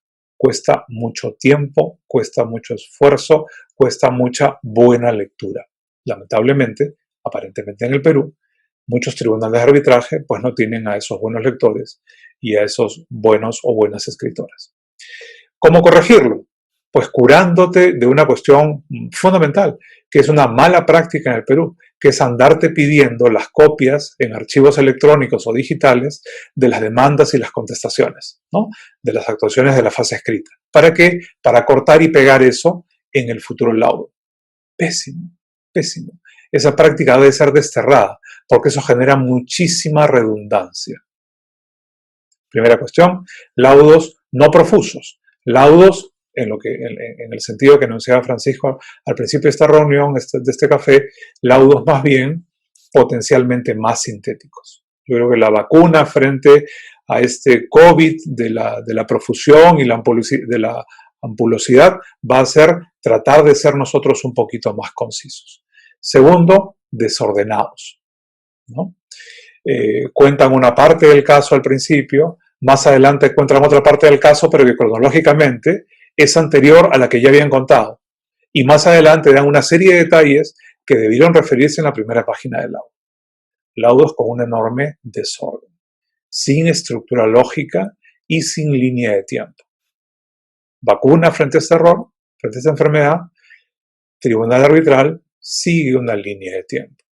mucho tiempo, cuesta mucho esfuerzo, cuesta mucha buena lectura. Lamentablemente, aparentemente en el Perú, muchos tribunales de arbitraje pues no tienen a esos buenos lectores y a esos buenos o buenas escritoras. ¿Cómo corregirlo? Pues curándote de una cuestión fundamental, que es una mala práctica en el Perú, que es andarte pidiendo las copias en archivos electrónicos o digitales de las demandas y las contestaciones, ¿no? De las actuaciones de la fase escrita. ¿Para qué? Para cortar y pegar eso en el futuro laudo. Pésimo, pésimo. Esa práctica debe ser desterrada, porque eso genera muchísima redundancia. Primera cuestión, laudos no profusos. Laudos, en el sentido que enunciaba Francisco al principio de esta reunión, de este café, laudos más bien potencialmente más sintéticos. Yo creo que la vacuna frente a este COVID de la profusión y de la ampulosidad va a ser tratar de ser nosotros un poquito más concisos. Segundo, desordenados, ¿no? Cuentan una parte del caso al principio, más adelante cuentan otra parte del caso, pero que cronológicamente es anterior a la que ya habían contado. Y más adelante dan una serie de detalles que debieron referirse en la primera página del laudo. Laudos con un enorme desorden, sin estructura lógica y sin línea de tiempo. Vacuna frente a este error, frente a esta enfermedad, tribunal arbitral sigue una línea de tiempo.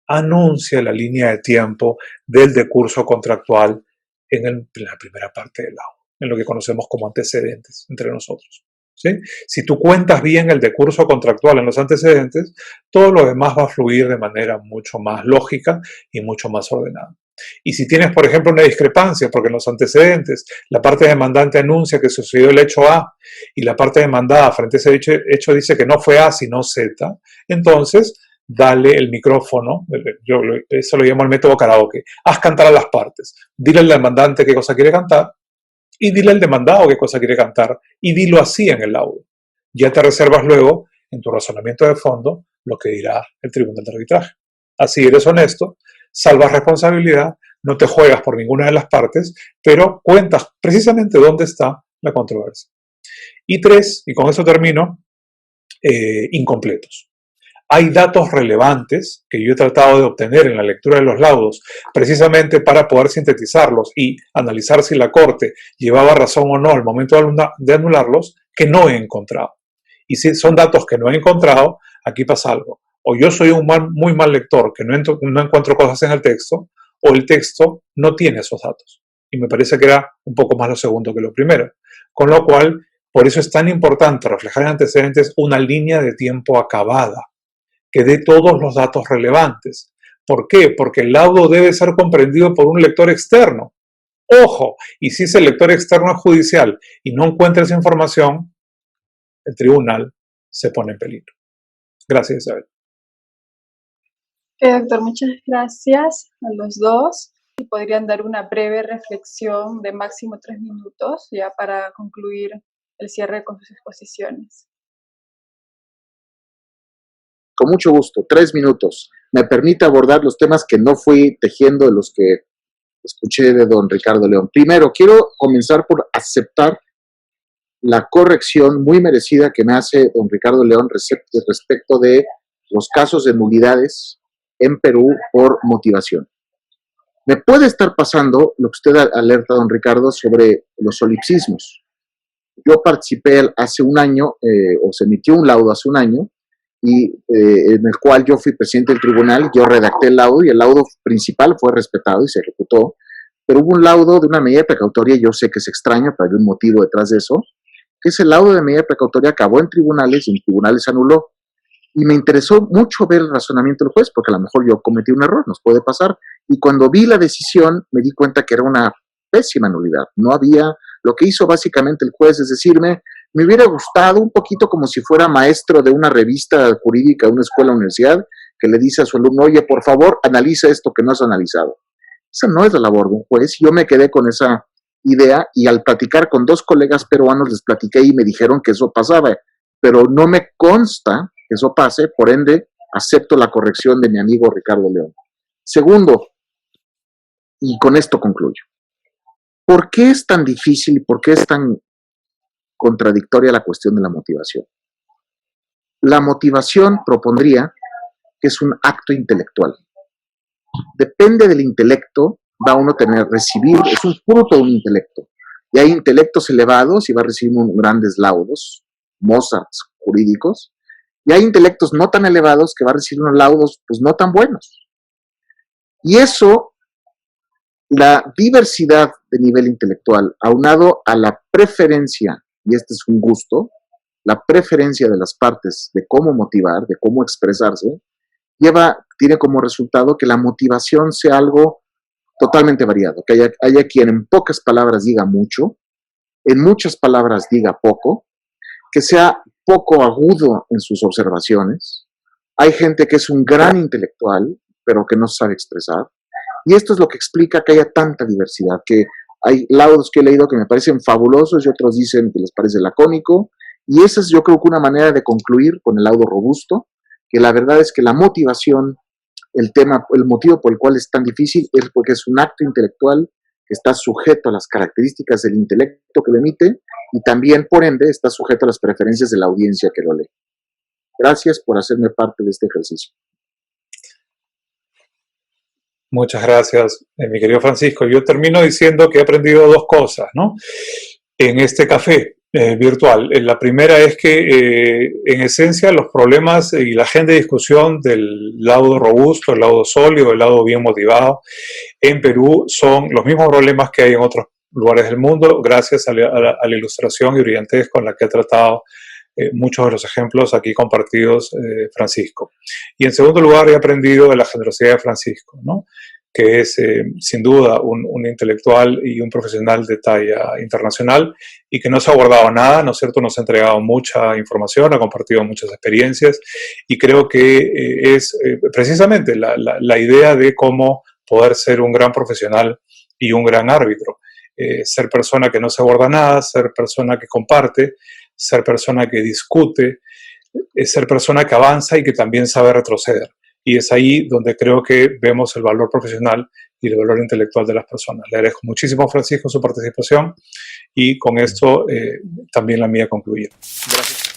Anuncia la línea de tiempo del decurso contractual en la primera parte del laudo, en lo que conocemos como antecedentes entre nosotros, ¿sí? Si tú cuentas bien el decurso contractual en los antecedentes, todo lo demás va a fluir de manera mucho más lógica y mucho más ordenada. Y si tienes, por ejemplo, una discrepancia, porque en los antecedentes la parte demandante anuncia que sucedió el hecho A y la parte demandada frente a ese hecho dice que no fue A sino Z, entonces dale el micrófono, eso lo llamo el método karaoke, haz cantar a las partes, dile al demandante qué cosa quiere cantar y dile al demandado qué cosa quiere cantar y dilo así en el audio. Ya te reservas luego en tu razonamiento de fondo lo que dirá el tribunal de arbitraje. Así eres honesto, salvas responsabilidad, no te juegas por ninguna de las partes, pero cuentas precisamente dónde está la controversia. Y 3, y con eso termino, incompletos. Hay datos relevantes que yo he tratado de obtener en la lectura de los laudos precisamente para poder sintetizarlos y analizar si la Corte llevaba razón o no al momento de anularlos, que no he encontrado. Y si son datos que no he encontrado, aquí pasa algo. O yo soy un muy mal lector, que no encuentro cosas en el texto, o el texto no tiene esos datos. Y me parece que era un poco más lo segundo que lo primero. Con lo cual, por eso es tan importante reflejar en antecedentes una línea de tiempo acabada, que dé todos los datos relevantes. ¿Por qué? Porque el laudo debe ser comprendido por un lector externo. Ojo, y si ese lector externo es judicial y no encuentra esa información, el tribunal se pone en peligro. Gracias, Isabel. Doctor, muchas gracias a los dos. Y podrían dar una breve reflexión de máximo 3 minutos ya para concluir el cierre con sus exposiciones. Con mucho gusto, 3 minutos. Me permite abordar los temas que no fui tejiendo de los que escuché de don Ricardo León. Primero, quiero comenzar por aceptar la corrección muy merecida que me hace don Ricardo León respecto de los casos de nulidades en Perú por motivación. Me puede estar pasando lo que usted alerta, don Ricardo, sobre los solipsismos. Yo participé hace un año, o se emitió un laudo hace un año, y en el cual yo fui presidente del tribunal, yo redacté el laudo y el laudo principal fue respetado y se ejecutó, pero hubo un laudo de una medida precautoria, yo sé que es extraño, pero hay un motivo detrás de eso, que ese laudo de medida precautoria acabó en tribunales y en tribunales se anuló. Y me interesó mucho ver el razonamiento del juez, porque a lo mejor yo cometí un error, nos puede pasar. Y cuando vi la decisión, me di cuenta que era una pésima nulidad. No había, lo que hizo básicamente el juez es decirme, me hubiera gustado un poquito como si fuera maestro de una revista jurídica, una escuela, universidad, que le dice a su alumno, oye, por favor, analiza esto que no has analizado. Esa no es la labor de un juez. Yo me quedé con esa idea y al platicar con 2 colegas peruanos les platiqué y me dijeron que eso pasaba, pero no me consta que eso pase, por ende, acepto la corrección de mi amigo Ricardo León. Segundo, y con esto concluyo, ¿por qué es tan difícil y por qué es tan contradictoria la cuestión de la motivación? La motivación propondría que es un acto intelectual. Depende del intelecto, va uno a recibir, es un fruto de un intelecto. Y hay intelectos elevados y va a recibir grandes laudos, Mozart jurídicos, y hay intelectos no tan elevados que va a recibir unos laudos pues no tan buenos. Y eso, la diversidad de nivel intelectual, aunado a la preferencia, y este es un gusto, la preferencia de las partes de cómo motivar, de cómo expresarse, tiene como resultado que la motivación sea algo totalmente variado, que haya quien en pocas palabras diga mucho, en muchas palabras diga poco, que sea poco agudo en sus observaciones. Hay gente que es un gran intelectual, pero que no sabe expresar. Y esto es lo que explica que haya tanta diversidad, que hay laudos que he leído que me parecen fabulosos y otros dicen que les parece lacónico. Y esa es, yo creo, que una manera de concluir con el laudo robusto, que la verdad es que la motivación, el motivo por el cual es tan difícil es porque es un acto intelectual que está sujeto a las características del intelecto que lo emite y también, por ende, está sujeto a las preferencias de la audiencia que lo lee. Gracias por hacerme parte de este ejercicio. Muchas gracias, mi querido Francisco. Yo termino diciendo que he aprendido 2 cosas, ¿no? En este café virtual. La primera es que, en esencia, los problemas y la agenda de discusión del laudo robusto, el laudo sólido, el laudo bien motivado, en Perú son los mismos problemas que hay en otros lugares del mundo, gracias a la ilustración y brillantez con la que ha tratado muchos de los ejemplos aquí compartidos Francisco. Y en segundo lugar, he aprendido de la generosidad de Francisco, ¿no? que es sin duda un intelectual y un profesional de talla internacional y que no se ha guardado nada, ¿no es cierto? Nos ha entregado mucha información, ha compartido muchas experiencias y creo que es precisamente la idea de cómo poder ser un gran profesional y un gran árbitro. Ser persona que no se guarda nada, ser persona que comparte, ser persona que discute, ser persona que avanza y que también sabe retroceder. Y es ahí donde creo que vemos el valor profesional y el valor intelectual de las personas. Le agradezco muchísimo, Francisco, su participación y con esto también la mía concluye. Gracias.